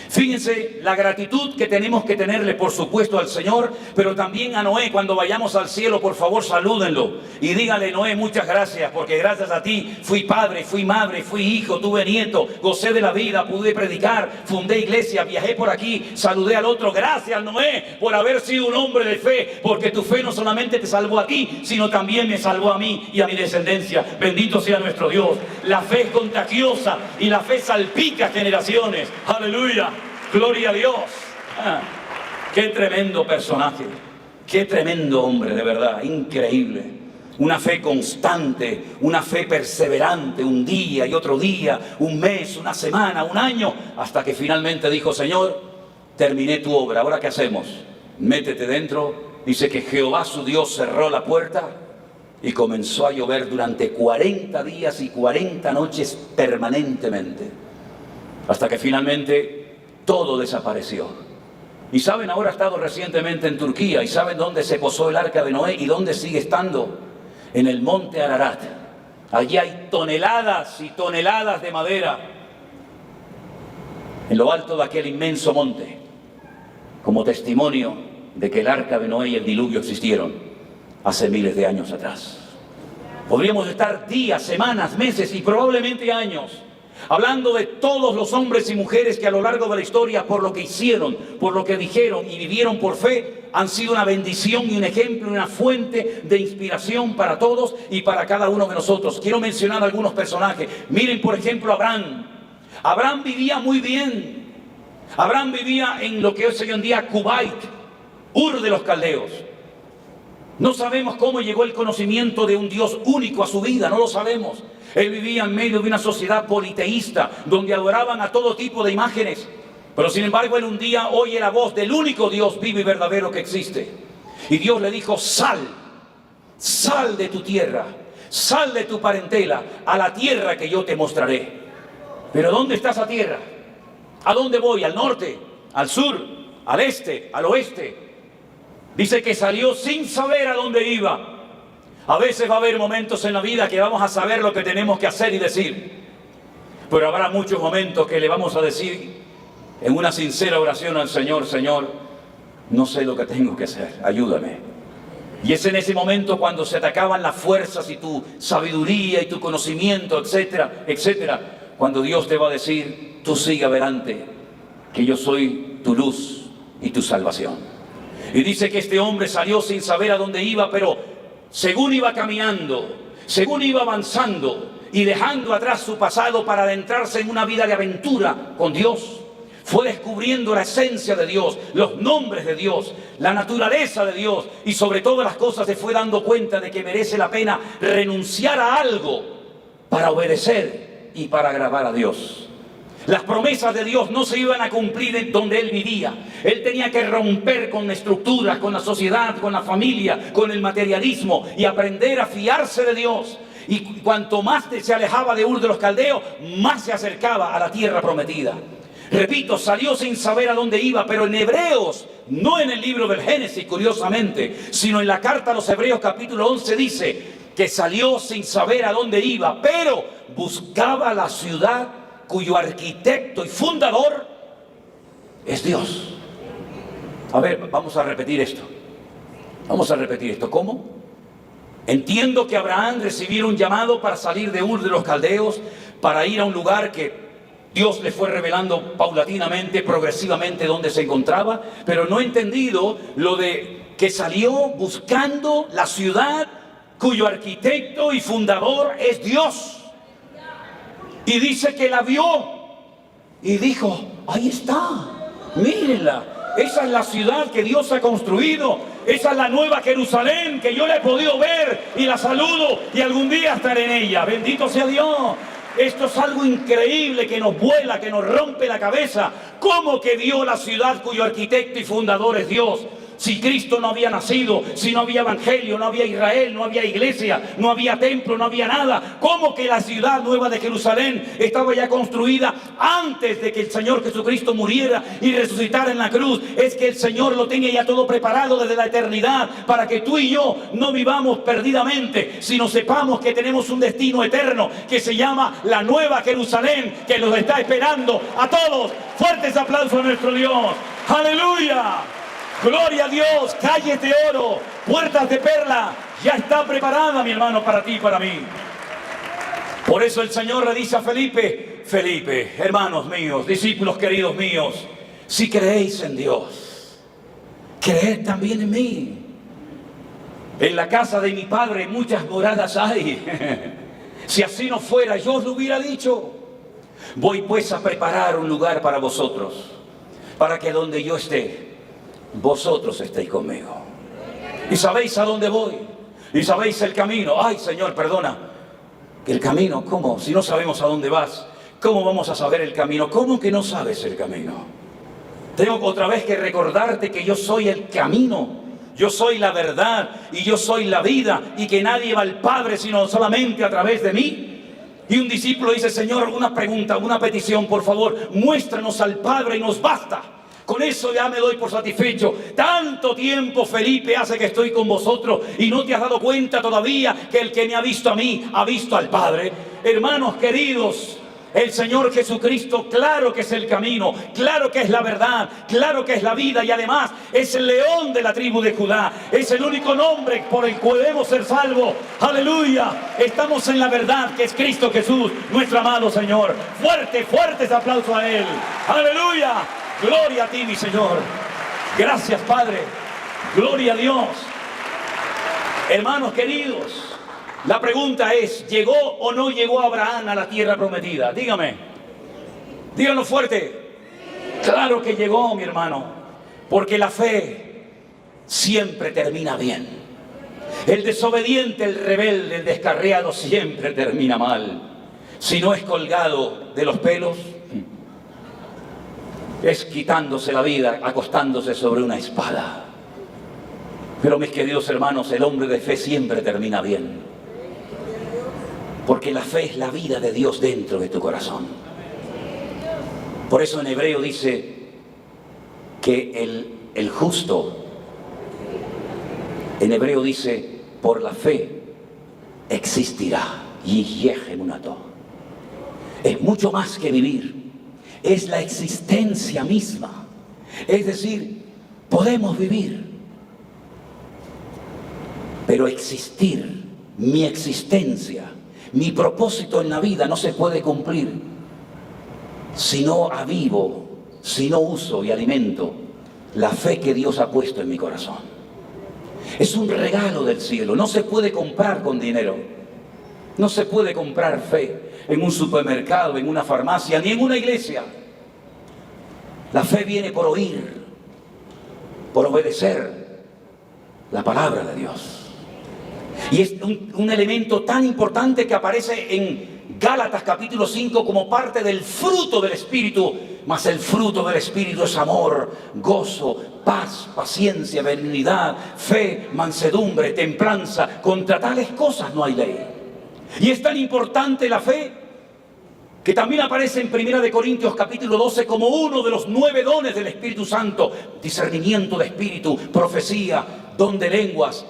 Fíjense la gratitud que tenemos que tenerle, por supuesto, al Señor, pero también a Noé. Cuando vayamos al cielo, por favor, salúdenlo y díganle, Noé, muchas gracias, porque gracias a ti fui padre, fui madre, fui hijo, tuve nieto, gocé de la vida, pude predicar, fundé iglesia, viajé por aquí, saludé al otro. Gracias, Noé, por haber sido un hombre de fe, porque tu fe no solamente te salvó a ti, sino también me salvó a mí y a mi descendencia. Bendito sea nuestro Dios. La fe es contagiosa y la fe salpica generaciones. Aleluya. Gloria a Dios. Qué tremendo personaje, qué tremendo hombre, de verdad, increíble. Una fe constante, una fe perseverante, un día y otro día, un mes, una semana, un año, hasta que finalmente dijo: Señor, terminé tu obra, ¿ahora qué hacemos? Métete dentro. Dice que Jehová su Dios cerró la puerta y comenzó a llover durante 40 días y 40 noches permanentemente, hasta que finalmente todo desapareció. Y saben, ahora he estado recientemente en Turquía, y saben dónde se posó el arca de Noé y dónde sigue estando: en el monte Ararat. Allí hay toneladas y toneladas de madera en lo alto de aquel inmenso monte, como testimonio de que el arca de Noé y el diluvio existieron hace miles de años atrás. Podríamos estar días, semanas, meses y probablemente años hablando de todos los hombres y mujeres que a lo largo de la historia, por lo que hicieron, por lo que dijeron y vivieron por fe, han sido una bendición y un ejemplo y una fuente de inspiración para todos y para cada uno de nosotros. Quiero mencionar algunos personajes. Miren, por ejemplo, Abraham. Abraham vivía muy bien. Abraham vivía en lo que es hoy en día Kuwait, Ur de los Caldeos. No sabemos cómo llegó el conocimiento de un Dios único a su vida, no lo sabemos. Él vivía en medio de una sociedad politeísta, donde adoraban a todo tipo de imágenes. Pero sin embargo, él un día oye la voz del único Dios vivo y verdadero que existe. Y Dios le dijo: sal de tu tierra, sal de tu parentela, a la tierra que yo te mostraré. Pero ¿dónde está esa tierra? ¿A dónde voy? ¿Al norte? ¿Al sur? ¿Al este? ¿Al oeste? Dice que salió sin saber a dónde iba. A veces va a haber momentos en la vida que vamos a saber lo que tenemos que hacer y decir, pero habrá muchos momentos que le vamos a decir en una sincera oración al Señor: Señor, no sé lo que tengo que hacer, ayúdame. Y es en ese momento cuando se te acaban las fuerzas y tu sabiduría y tu conocimiento, etcétera, etcétera, cuando Dios te va a decir: tú sigue adelante, que yo soy tu luz y tu salvación. Y dice que este hombre salió sin saber a dónde iba, pero según iba caminando, según iba avanzando y dejando atrás su pasado para adentrarse en una vida de aventura con Dios, fue descubriendo la esencia de Dios, los nombres de Dios, la naturaleza de Dios, y sobre todas las cosas se fue dando cuenta de que merece la pena renunciar a algo para obedecer y para agradar a Dios. Las promesas de Dios no se iban a cumplir en donde él vivía. Él tenía que romper con estructuras, con la sociedad, con la familia, con el materialismo, y aprender a fiarse de Dios. Y cuanto más se alejaba de Ur de los Caldeos, más se acercaba a la tierra prometida. Repito, salió sin saber a dónde iba, pero en Hebreos, no en el libro del Génesis, curiosamente, sino en la carta a los Hebreos capítulo 11 dice que salió sin saber a dónde iba, pero buscaba la ciudad cuyo arquitecto y fundador es Dios. A ver, vamos a repetir esto. Vamos a repetir esto. ¿Cómo? Entiendo que Abraham recibiera un llamado para salir de Ur de los Caldeos, para ir a un lugar que Dios le fue revelando paulatinamente, progresivamente dónde se encontraba, pero no he entendido lo de que salió buscando la ciudad cuyo arquitecto y fundador es Dios. Y dice que la vio y dijo: ahí está, mírenla, esa es la ciudad que Dios ha construido, esa es la nueva Jerusalén que yo la he podido ver y la saludo y algún día estaré en ella. Bendito sea Dios. Esto es algo increíble que nos vuela, que nos rompe la cabeza. ¿Cómo que vio la ciudad cuyo arquitecto y fundador es Dios? Si Cristo no había nacido, si no había evangelio, no había Israel, no había iglesia, no había templo, no había nada. ¿Cómo que la ciudad nueva de Jerusalén estaba ya construida antes de que el Señor Jesucristo muriera y resucitara en la cruz? Es que el Señor lo tenía ya todo preparado desde la eternidad para que tú y yo no vivamos perdidamente, sino sepamos que tenemos un destino eterno que se llama la nueva Jerusalén, que nos está esperando a todos. Fuertes aplausos a nuestro Dios. ¡Aleluya! Gloria a Dios, calles de oro, puertas de perla, ya está preparada, mi hermano, para ti y para mí. Por eso el Señor le dice a Felipe: Felipe, hermanos míos, discípulos queridos míos, si creéis en Dios, creed también en mí. En la casa de mi Padre muchas moradas hay. Si así no fuera, yo os lo hubiera dicho. Voy pues a preparar un lugar para vosotros, para que donde yo esté, vosotros estéis conmigo. ¿Y sabéis a dónde voy? Y sabéis el camino. Ay, Señor, perdona. ¿El camino? ¿Cómo? Si no sabemos a dónde vas, ¿cómo vamos a saber el camino? ¿Cómo que no sabes el camino? Tengo otra vez que recordarte que yo soy el camino. Yo soy la verdad y yo soy la vida, y que nadie va al Padre sino solamente a través de mí. Y un discípulo dice: Señor, una pregunta, una petición, por favor, muéstranos al Padre y nos basta. Con eso ya me doy por satisfecho. Tanto tiempo, Felipe, hace que estoy con vosotros y no te has dado cuenta todavía que el que me ha visto a mí ha visto al Padre. Hermanos queridos, el Señor Jesucristo, claro que es el camino, claro que es la verdad, claro que es la vida, y además es el león de la tribu de Judá. Es el único nombre por el cual debemos ser salvos. ¡Aleluya! Estamos en la verdad, que es Cristo Jesús, nuestro amado Señor. Fuerte, fuerte ese aplauso a Él. ¡Aleluya! Gloria a ti, mi Señor. Gracias, Padre. Gloria a Dios. Hermanos queridos, la pregunta es: ¿llegó o no llegó Abraham a la tierra prometida? Dígame. Díganlo fuerte. Claro que llegó, mi hermano. Porque la fe siempre termina bien. El desobediente, el rebelde, el descarriado siempre termina mal. Si no es colgado de los pelos, es quitándose la vida, acostándose sobre una espada. Pero mis queridos hermanos, el hombre de fe siempre termina bien. Porque la fe es la vida de Dios dentro de tu corazón. Por eso en hebreo dice que el justo, en hebreo dice, por la fe existirá. Es mucho más que vivir. Es la existencia misma. Es decir, podemos vivir, pero existir, mi existencia, mi propósito en la vida no se puede cumplir si no avivo, si no uso y alimento la fe que Dios ha puesto en mi corazón. Es un regalo del cielo, no se puede comprar con dinero. No se puede comprar fe en un supermercado, en una farmacia, ni en una iglesia. La fe viene por oír, por obedecer la palabra de Dios. Y es un elemento tan importante que aparece en Gálatas capítulo 5 como parte del fruto del Espíritu. Mas el fruto del Espíritu es amor, gozo, paz, paciencia, benignidad, fe, mansedumbre, templanza. Contra tales cosas no hay ley. Y es tan importante la fe que también aparece en 1 Corintios capítulo 12 como uno de los 9 dones del Espíritu Santo: discernimiento de espíritu, profecía, don de lenguas,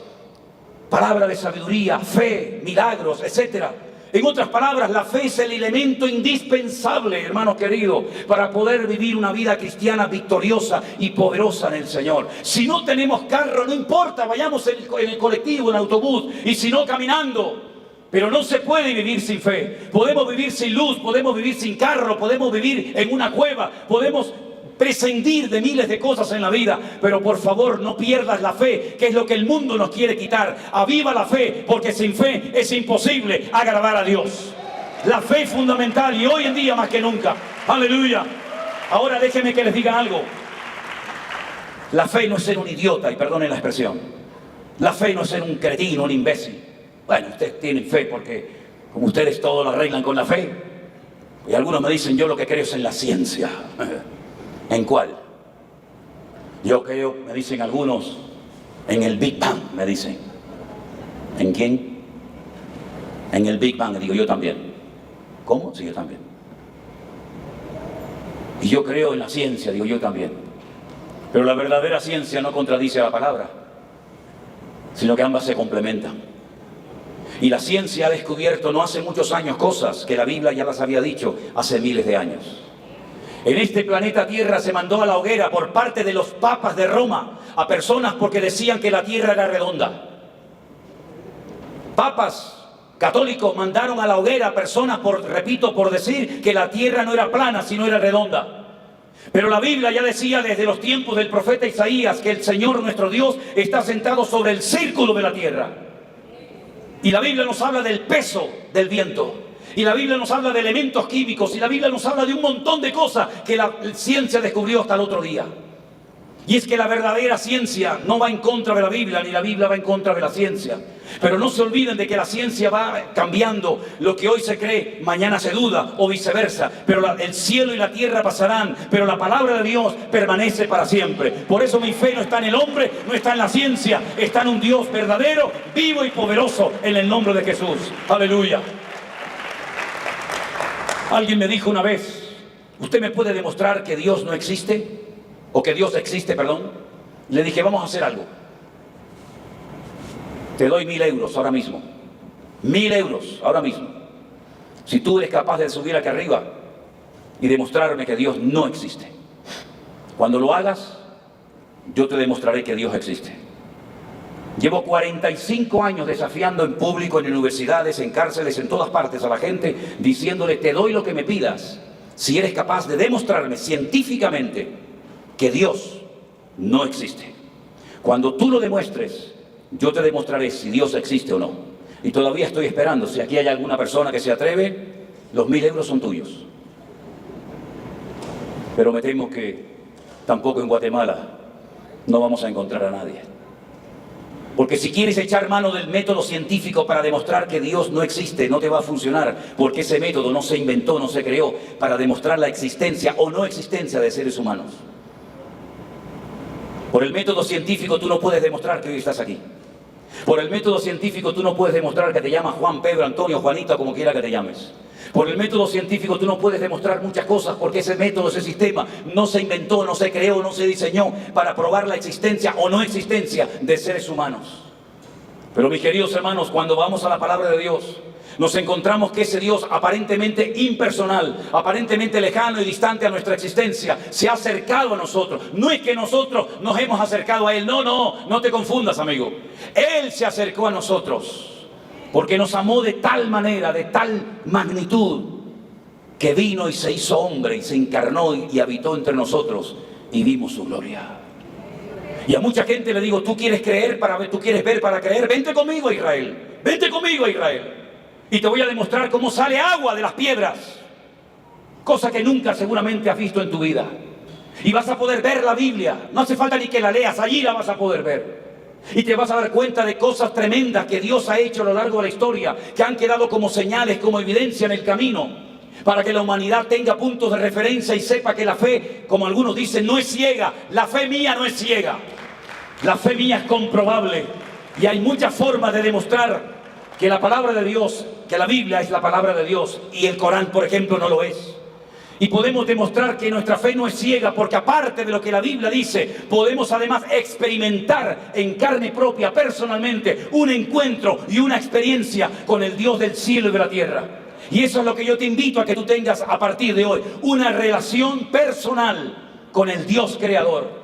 palabra de sabiduría, fe, milagros, etc. En otras palabras, la fe es el elemento indispensable, hermanos queridos, para poder vivir una vida cristiana victoriosa y poderosa en el Señor. Si no tenemos carro, no importa, vayamos en el colectivo, en el autobús, y si no, caminando. Pero no se puede vivir sin fe. Podemos vivir sin luz, podemos vivir sin carro, podemos vivir en una cueva, podemos prescindir de miles de cosas en la vida, pero por favor no pierdas la fe, que es lo que el mundo nos quiere quitar. Aviva la fe, porque sin fe es imposible agradar a Dios. La fe es fundamental, y hoy en día más que nunca. Aleluya. Ahora déjenme que les diga algo. La fe no es ser un idiota, y perdonen la expresión. La fe no es ser un cretino, un imbécil. Bueno, ustedes tienen fe porque como ustedes todo lo arreglan con la fe. Y algunos me dicen: yo lo que creo es en la ciencia. ¿En cuál? Yo creo, me dicen algunos, en el Big Bang, me dicen. ¿En quién? En el Big Bang, digo yo también. ¿Cómo? Sí, yo también. Y yo creo en la ciencia, digo yo también. Pero la verdadera ciencia no contradice a la palabra, sino que ambas se complementan. Y la ciencia ha descubierto no hace muchos años cosas que la Biblia ya las había dicho hace miles de años. En este planeta Tierra se mandó a la hoguera por parte de los papas de Roma a personas porque decían que la Tierra era redonda. Papas católicos mandaron a la hoguera a personas por decir que la Tierra no era plana, sino era redonda. Pero la Biblia ya decía desde los tiempos del profeta Isaías que el Señor nuestro Dios está sentado sobre el círculo de la tierra. Y la Biblia nos habla del peso del viento. Y la Biblia nos habla de elementos químicos. Y la Biblia nos habla de un montón de cosas que la ciencia descubrió hasta el otro día. Y es que la verdadera ciencia no va en contra de la Biblia, ni la Biblia va en contra de la ciencia. Pero no se olviden de que la ciencia va cambiando. Lo que hoy se cree, mañana se duda, o viceversa. Pero el cielo y la tierra pasarán, pero la palabra de Dios permanece para siempre. Por eso mi fe no está en el hombre, no está en la ciencia, está en un Dios verdadero, vivo y poderoso, en el nombre de Jesús. Aleluya. Alguien me dijo una vez: ¿usted me puede demostrar que Dios no existe? O que Dios existe, perdón. Le dije: vamos a hacer algo. Te doy 1.000 euros ahora mismo. 1.000 euros ahora mismo. Si tú eres capaz de subir acá arriba y demostrarme que Dios no existe. Cuando lo hagas, yo te demostraré que Dios existe. Llevo 45 años desafiando en público, en universidades, en cárceles, en todas partes a la gente, diciéndole: te doy lo que me pidas, si eres capaz de demostrarme científicamente que Dios no existe. Cuando tú lo demuestres, yo te demostraré si Dios existe o no. Y todavía estoy esperando. Si aquí hay alguna persona que se atreve, los 1.000 euros son tuyos. Pero me temo que tampoco en Guatemala no vamos a encontrar a nadie. Porque si quieres echar mano del método científico para demostrar que Dios no existe, no te va a funcionar, porque ese método no se inventó, no se creó para demostrar la existencia o no existencia de seres humanos. Por el método científico tú no puedes demostrar que hoy estás aquí. Por el método científico tú no puedes demostrar que te llamas Juan, Pedro, Antonio, Juanita, como quiera que te llames. Por el método científico tú no puedes demostrar muchas cosas, porque ese método, ese sistema no se inventó, no se creó, no se diseñó para probar la existencia o no existencia de seres humanos. Pero mis queridos hermanos, cuando vamos a la palabra de Dios, nos encontramos que ese Dios aparentemente impersonal, aparentemente lejano y distante a nuestra existencia, se ha acercado a nosotros. No es que nosotros nos hemos acercado a Él, no te confundas, amigo. Él se acercó a nosotros, porque nos amó de tal manera, de tal magnitud, que vino y se hizo hombre y se encarnó y habitó entre nosotros y vimos su gloria. Y a mucha gente le digo: tú quieres creer para ver, tú quieres ver para creer, vente conmigo a Israel, vente conmigo a Israel. Y te voy a demostrar cómo sale agua de las piedras, cosa que nunca seguramente has visto en tu vida. Y vas a poder ver la Biblia, no hace falta ni que la leas, allí la vas a poder ver. Y te vas a dar cuenta de cosas tremendas que Dios ha hecho a lo largo de la historia, que han quedado como señales, como evidencia en el camino, para que la humanidad tenga puntos de referencia y sepa que la fe, como algunos dicen, no es ciega. La fe mía no es ciega, la fe mía es comprobable. Y hay muchas formas de demostrar que la palabra de Dios, que la Biblia es la palabra de Dios y el Corán, por ejemplo, no lo es. Y podemos demostrar que nuestra fe no es ciega, porque aparte de lo que la Biblia dice, podemos además experimentar en carne propia, personalmente, un encuentro y una experiencia con el Dios del cielo y de la tierra. Y eso es lo que yo te invito a que tú tengas a partir de hoy, una relación personal con el Dios creador,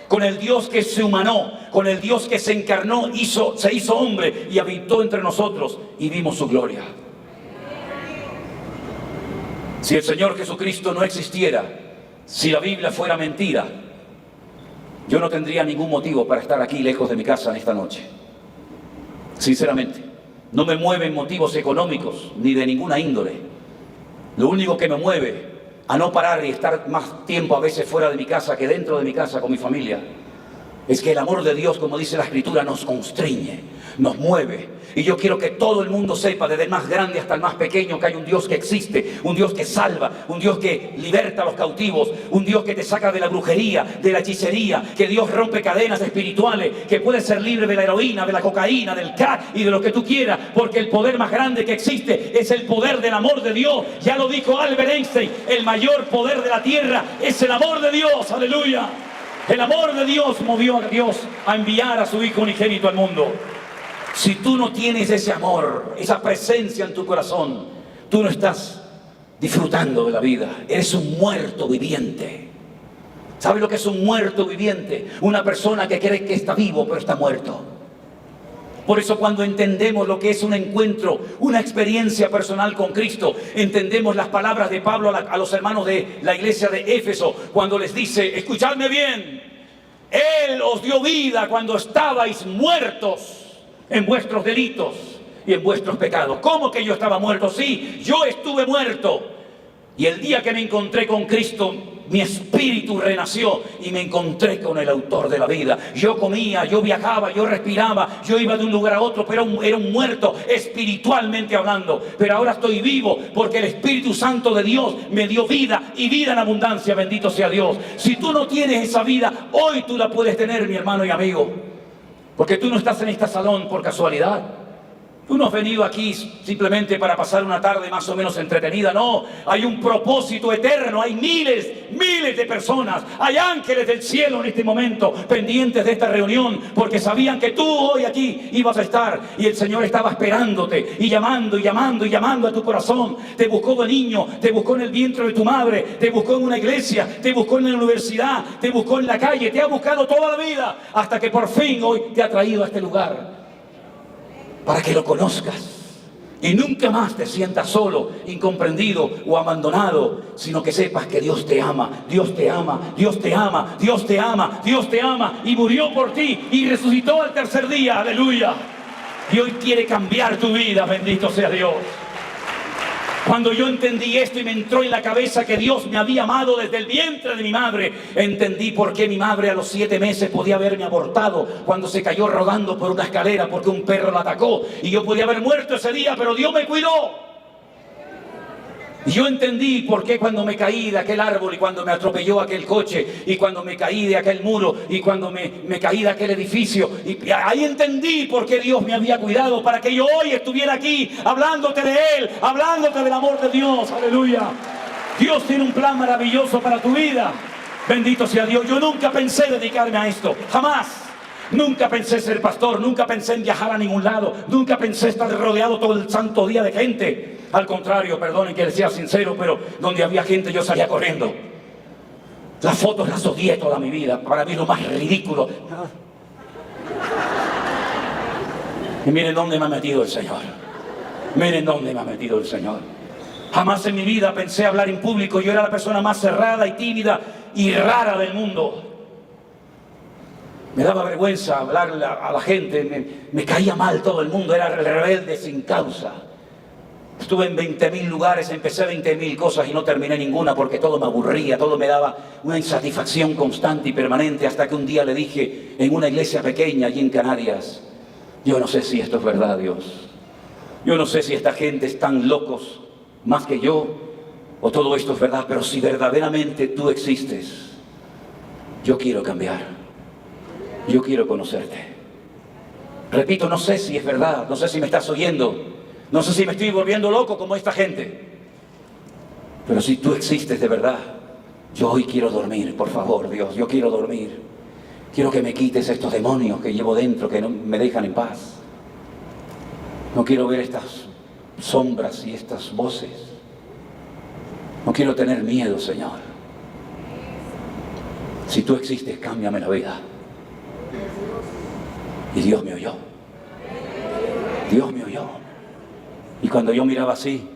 con el Dios que se humanó, con el Dios que se encarnó, se hizo hombre y habitó entre nosotros y vimos su gloria. Si el Señor Jesucristo no existiera, si la Biblia fuera mentira, yo no tendría ningún motivo para estar aquí lejos de mi casa en esta noche. Sinceramente, no me mueven motivos económicos ni de ninguna índole. Lo único que me mueve a no parar y estar más tiempo a veces fuera de mi casa que dentro de mi casa con mi familia, es que el amor de Dios, como dice la Escritura, nos constriñe, nos mueve. Y yo quiero que todo el mundo sepa, desde el más grande hasta el más pequeño, que hay un Dios que existe, un Dios que salva, un Dios que liberta a los cautivos, un Dios que te saca de la brujería, de la hechicería, que Dios rompe cadenas espirituales, que puedes ser libre de la heroína, de la cocaína, del crack y de lo que tú quieras, porque el poder más grande que existe es el poder del amor de Dios. Ya lo dijo Albert Einstein: el mayor poder de la tierra es el amor de Dios. ¡Aleluya! El amor de Dios movió a Dios a enviar a su Hijo unigénito al mundo. Si tú no tienes ese amor, esa presencia en tu corazón, tú no estás disfrutando de la vida. Eres un muerto viviente. ¿Sabes lo que es un muerto viviente? Una persona que cree que está vivo, pero está muerto. Por eso cuando entendemos lo que es un encuentro, una experiencia personal con Cristo, entendemos las palabras de Pablo a los hermanos de la iglesia de Éfeso, cuando les dice: escuchadme bien, Él os dio vida cuando estabais muertos en vuestros delitos y en vuestros pecados. ¿Cómo que yo estaba muerto? Sí, yo estuve muerto. Y el día que me encontré con Cristo, mi espíritu renació y me encontré con el autor de la vida. Yo comía, yo viajaba, yo respiraba, yo iba de un lugar a otro, pero era un muerto espiritualmente hablando. Pero ahora estoy vivo porque el Espíritu Santo de Dios me dio vida y vida en abundancia. Bendito sea Dios. Si tú no tienes esa vida, hoy tú la puedes tener, mi hermano y amigo. Porque tú no estás en este salón por casualidad. Tú no has venido aquí simplemente para pasar una tarde más o menos entretenida. No, hay un propósito eterno. Hay miles de personas. Hay ángeles del cielo en este momento pendientes de esta reunión, porque sabían que tú hoy aquí ibas a estar. Y el Señor estaba esperándote y llamando y llamando y llamando a tu corazón. Te buscó de niño, te buscó en el vientre de tu madre, te buscó en una iglesia, te buscó en la universidad, te buscó en la calle, te ha buscado toda la vida, hasta que por fin hoy te ha traído a este lugar, para que lo conozcas y nunca más te sientas solo, incomprendido o abandonado, sino que sepas que Dios te ama, Dios te ama, Dios te ama, Dios te ama, Dios te ama, y murió por ti y resucitó al tercer día. Aleluya. Y hoy quiere cambiar tu vida. Bendito sea Dios. Cuando yo entendí esto y me entró en la cabeza que Dios me había amado desde el vientre de mi madre, entendí por qué mi madre a los 7 meses podía haberme abortado cuando se cayó rodando por una escalera porque un perro la atacó, y yo podía haber muerto ese día, pero Dios me cuidó. Y yo entendí por qué cuando me caí de aquel árbol, y cuando me atropelló aquel coche, y cuando me caí de aquel muro, y cuando me caí de aquel edificio, y ahí entendí por qué Dios me había cuidado, para que yo hoy estuviera aquí hablándote de Él, hablándote del amor de Dios. Aleluya. Dios tiene un plan maravilloso para tu vida. Bendito sea Dios. Yo nunca pensé dedicarme a esto, jamás. Nunca pensé ser pastor, nunca pensé en viajar a ningún lado, nunca pensé estar rodeado todo el santo día de gente. Al contrario, perdonen que les sea sincero, pero donde había gente yo salía corriendo. Las fotos las odié toda mi vida, para mí lo más ridículo. Y miren dónde me ha metido el Señor. Miren dónde me ha metido el Señor. Jamás en mi vida pensé hablar en público. Yo era la persona más cerrada y tímida y rara del mundo. Me daba vergüenza hablar a la gente, me caía mal todo el mundo, era rebelde sin causa. Estuve en 20.000 lugares, empecé 20.000 cosas y no terminé ninguna porque todo me aburría, todo me daba una insatisfacción constante y permanente, hasta que un día le dije en una iglesia pequeña allí en Canarias: yo no sé si esto es verdad, Dios. Yo no sé si esta gente es tan locos más que yo, o todo esto es verdad, pero si verdaderamente tú existes, yo quiero cambiar. Yo quiero conocerte. Repito, no sé si es verdad, no sé si me estás oyendo, no sé si me estoy volviendo loco como esta gente, pero si tú existes de verdad, yo hoy quiero dormir, por favor, Dios, yo quiero dormir. Quiero que me quites estos demonios que llevo dentro, que no me dejan en paz. No quiero ver estas sombras y estas voces. No quiero tener miedo, Señor. Si tú existes, cámbiame la vida. Y Dios me oyó. Dios me oyó. Y cuando yo miraba así,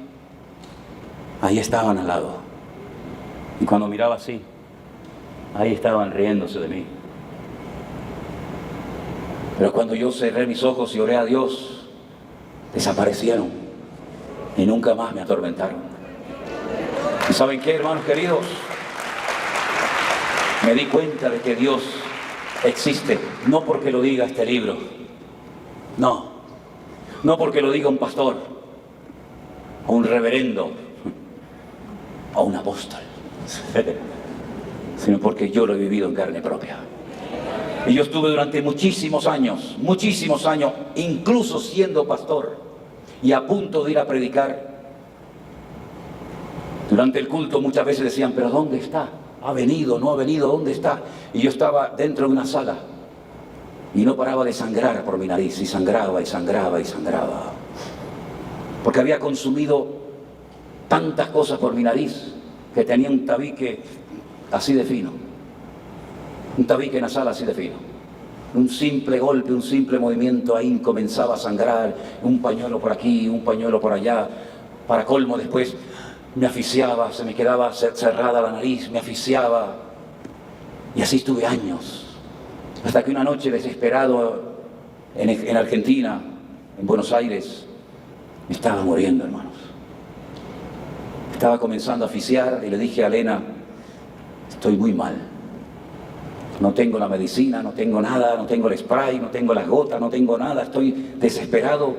ahí estaban al lado. Y cuando miraba así, ahí estaban riéndose de mí. Pero cuando yo cerré mis ojos y oré a Dios, desaparecieron y nunca más me atormentaron. ¿Y saben qué, hermanos queridos? Me di cuenta de que Dios existe, no porque lo diga este libro, no porque lo diga un pastor, o un reverendo, o un apóstol, sino porque yo lo he vivido en carne propia. Y yo estuve durante muchísimos años, incluso siendo pastor, y a punto de ir a predicar. Durante el culto muchas veces decían: ¿pero dónde está? ¿Ha venido? ¿No ha venido? ¿Dónde está? Y yo estaba dentro de una sala y no paraba de sangrar por mi nariz, y sangraba y sangraba y sangraba, porque había consumido tantas cosas por mi nariz que tenía un tabique así de fino, un tabique nasal así de fino. Un simple golpe, un simple movimiento, ahí comenzaba a sangrar, un pañuelo por aquí, un pañuelo por allá. Para colmo, después me asfixiaba, se me quedaba cerrada la nariz, me asfixiaba. Y así estuve años, hasta que una noche, desesperado, en Argentina, en Buenos Aires, me estaba muriendo, hermanos. Estaba comenzando a asfixiar y le dije a Elena: estoy muy mal. No tengo la medicina, no tengo nada, no tengo el spray, no tengo las gotas, no tengo nada, estoy desesperado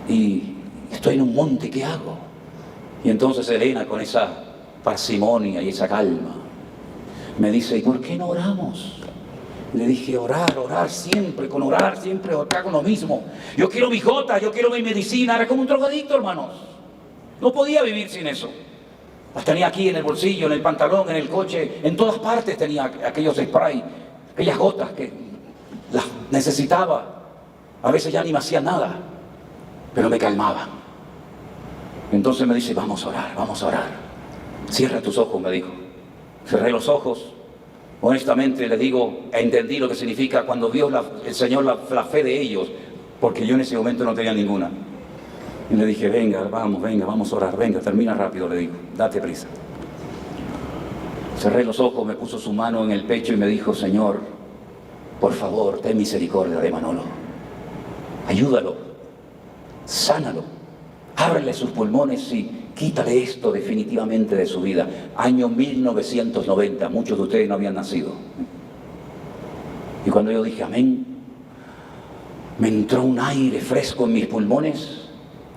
y estoy en un monte, ¿qué hago? Y entonces Elena, con esa parsimonia y esa calma, me dice, ¿y por qué no oramos? Le dije, orar siempre con acá con lo mismo. Yo quiero mis gotas, yo quiero mi medicina. Era como un drogadicto, hermanos. No podía vivir sin eso. Las tenía aquí en el bolsillo, en el pantalón, en el coche, en todas partes tenía aquellos spray, aquellas gotas que las necesitaba. A veces ya ni me hacían nada, pero me calmaban. Entonces me dice, vamos a orar. Cierra tus ojos, me dijo. Cerré los ojos. Honestamente le digo, entendí lo que significa cuando vio el Señor la fe de ellos, porque yo en ese momento no tenía ninguna. Y le dije, venga, vamos a orar, venga, termina rápido, le digo, date prisa. Cerré los ojos, me puso su mano en el pecho y me dijo, Señor, por favor, ten misericordia de Manolo. Ayúdalo, sánalo, ábrele sus pulmones y quítale esto definitivamente de su vida. Año 1990, muchos de ustedes no habían nacido. Y cuando yo dije amén, me entró un aire fresco en mis pulmones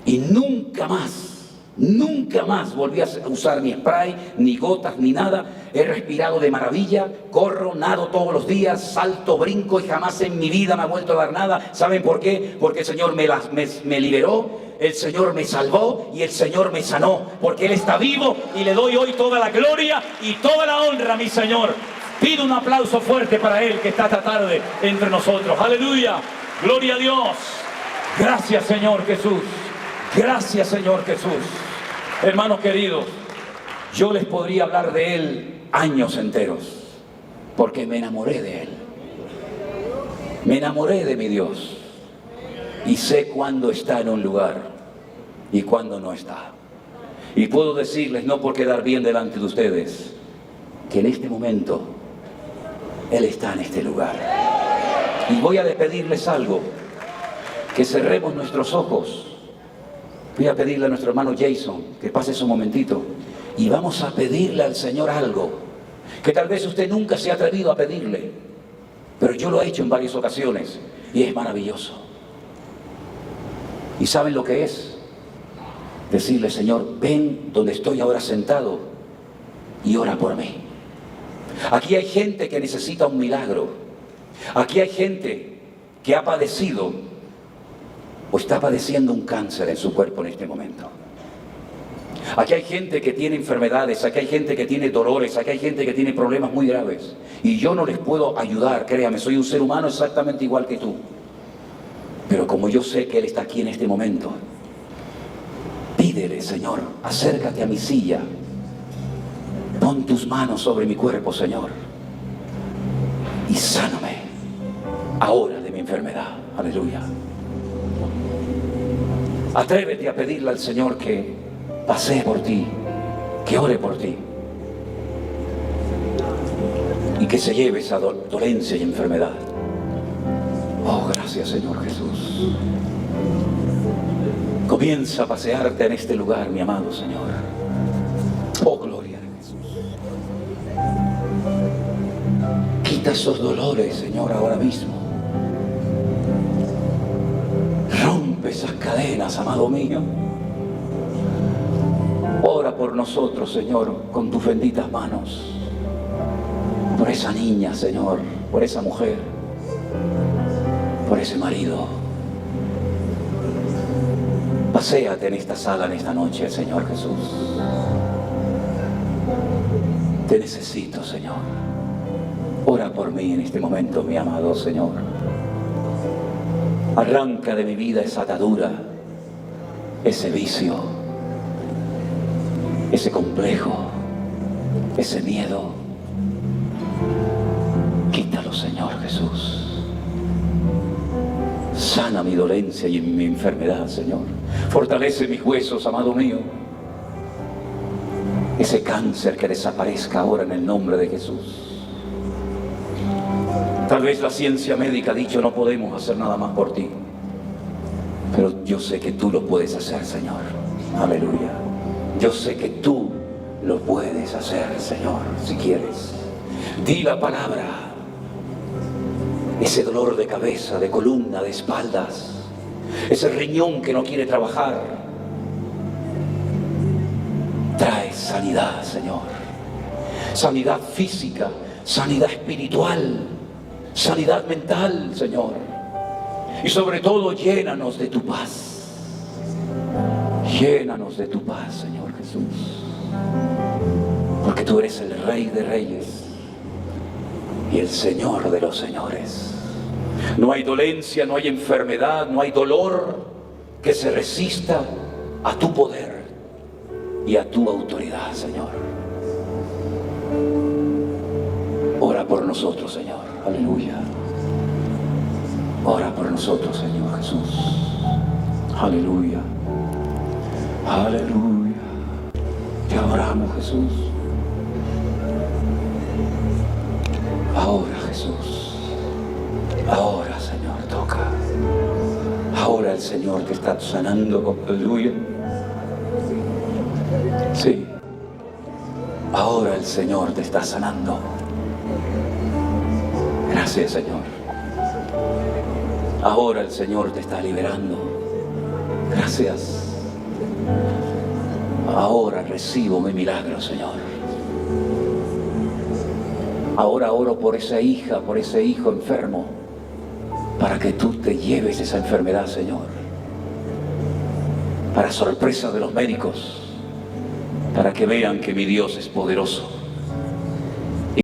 y nunca más volví a usar ni spray, ni gotas, ni nada. He respirado de maravilla, corro, nado todos los días, salto, brinco y jamás en mi vida me ha vuelto a dar nada. ¿Saben por qué? Porque el Señor me liberó, el Señor me salvó y el Señor me sanó. Porque Él está vivo y le doy hoy toda la gloria y toda la honra a mi Señor. Pido un aplauso fuerte para Él que está esta tarde entre nosotros. ¡Aleluya! ¡Gloria a Dios! Gracias, Señor Jesús. Gracias, Señor Jesús. Hermanos queridos, yo les podría hablar de Él años enteros, porque me enamoré de Él. Me enamoré de mi Dios. Y sé cuándo está en un lugar y cuándo no está. Y puedo decirles, no por quedar bien delante de ustedes, que en este momento Él está en este lugar. Y voy a pedirles algo, que cerremos nuestros ojos. Voy a pedirle a nuestro hermano Jason que pase su momentito y vamos a pedirle al Señor algo que tal vez usted nunca se ha atrevido a pedirle, pero yo lo he hecho en varias ocasiones y es maravilloso. ¿Y saben lo que es? Decirle, Señor, ven donde estoy ahora sentado y ora por mí. Aquí hay gente que necesita un milagro. Aquí hay gente que ha padecido o está padeciendo un cáncer en su cuerpo en este momento. Aquí hay gente que tiene enfermedades, aquí hay gente que tiene dolores, aquí hay gente que tiene problemas muy graves. Y yo no les puedo ayudar, créame, soy un ser humano exactamente igual que tú. Pero como yo sé que Él está aquí en este momento, pídele, Señor, acércate a mi silla. Pon tus manos sobre mi cuerpo, Señor. Y sáname ahora de mi enfermedad. Aleluya. Atrévete a pedirle al Señor que pasee por ti, que ore por ti y que se lleve esa dolencia y enfermedad. Oh, gracias, Señor Jesús. Comienza a pasearte en este lugar, mi amado Señor. Oh, gloria a Jesús. Quita esos dolores, Señor, ahora mismo. Rompe esas cadenas, amado mío. Ora por nosotros, Señor, con tus benditas manos. Por esa niña, Señor, por esa mujer, por ese marido. Paséate en esta sala en esta noche, Señor Jesús. Te necesito, Señor. Ora por mí en este momento, mi amado Señor. Arranca de mi vida esa atadura, ese vicio, ese complejo, ese miedo. Quítalo, Señor Jesús. Sana mi dolencia y mi enfermedad, Señor. Fortalece mis huesos, amado mío. Ese cáncer que desaparezca ahora en el nombre de Jesús. Tal vez la ciencia médica ha dicho no podemos hacer nada más por ti. Pero yo sé que tú lo puedes hacer, Señor. Aleluya. Yo sé que tú Lo puedes hacer, Señor, si quieres. Di la palabra. Ese dolor de cabeza, de columna, de espaldas, ese riñón que no quiere trabajar, trae sanidad, Señor. Sanidad física, sanidad espiritual, sanidad mental, Señor. Y sobre todo, llénanos de tu paz. Llénanos de tu paz, Señor Jesús. Porque tú eres el Rey de Reyes y el Señor de los señores. No hay dolencia, no hay enfermedad, no hay dolor que se resista a tu poder y a tu autoridad, Señor. Ora por nosotros, Señor. Aleluya. Ora por nosotros, Señor Jesús. Aleluya. Aleluya. Te adoramos, Jesús. Ahora, Jesús. Ahora, Señor, toca. Ahora el Señor te está sanando. Aleluya. Sí. Ahora el Señor te está sanando. Gracias, Señor. Ahora el Señor te está liberando. Gracias. Ahora recibo mi milagro, Señor. Ahora oro por esa hija, por ese hijo enfermo, para que tú te lleves esa enfermedad, Señor. Para sorpresa de los médicos, para que vean que mi Dios es poderoso.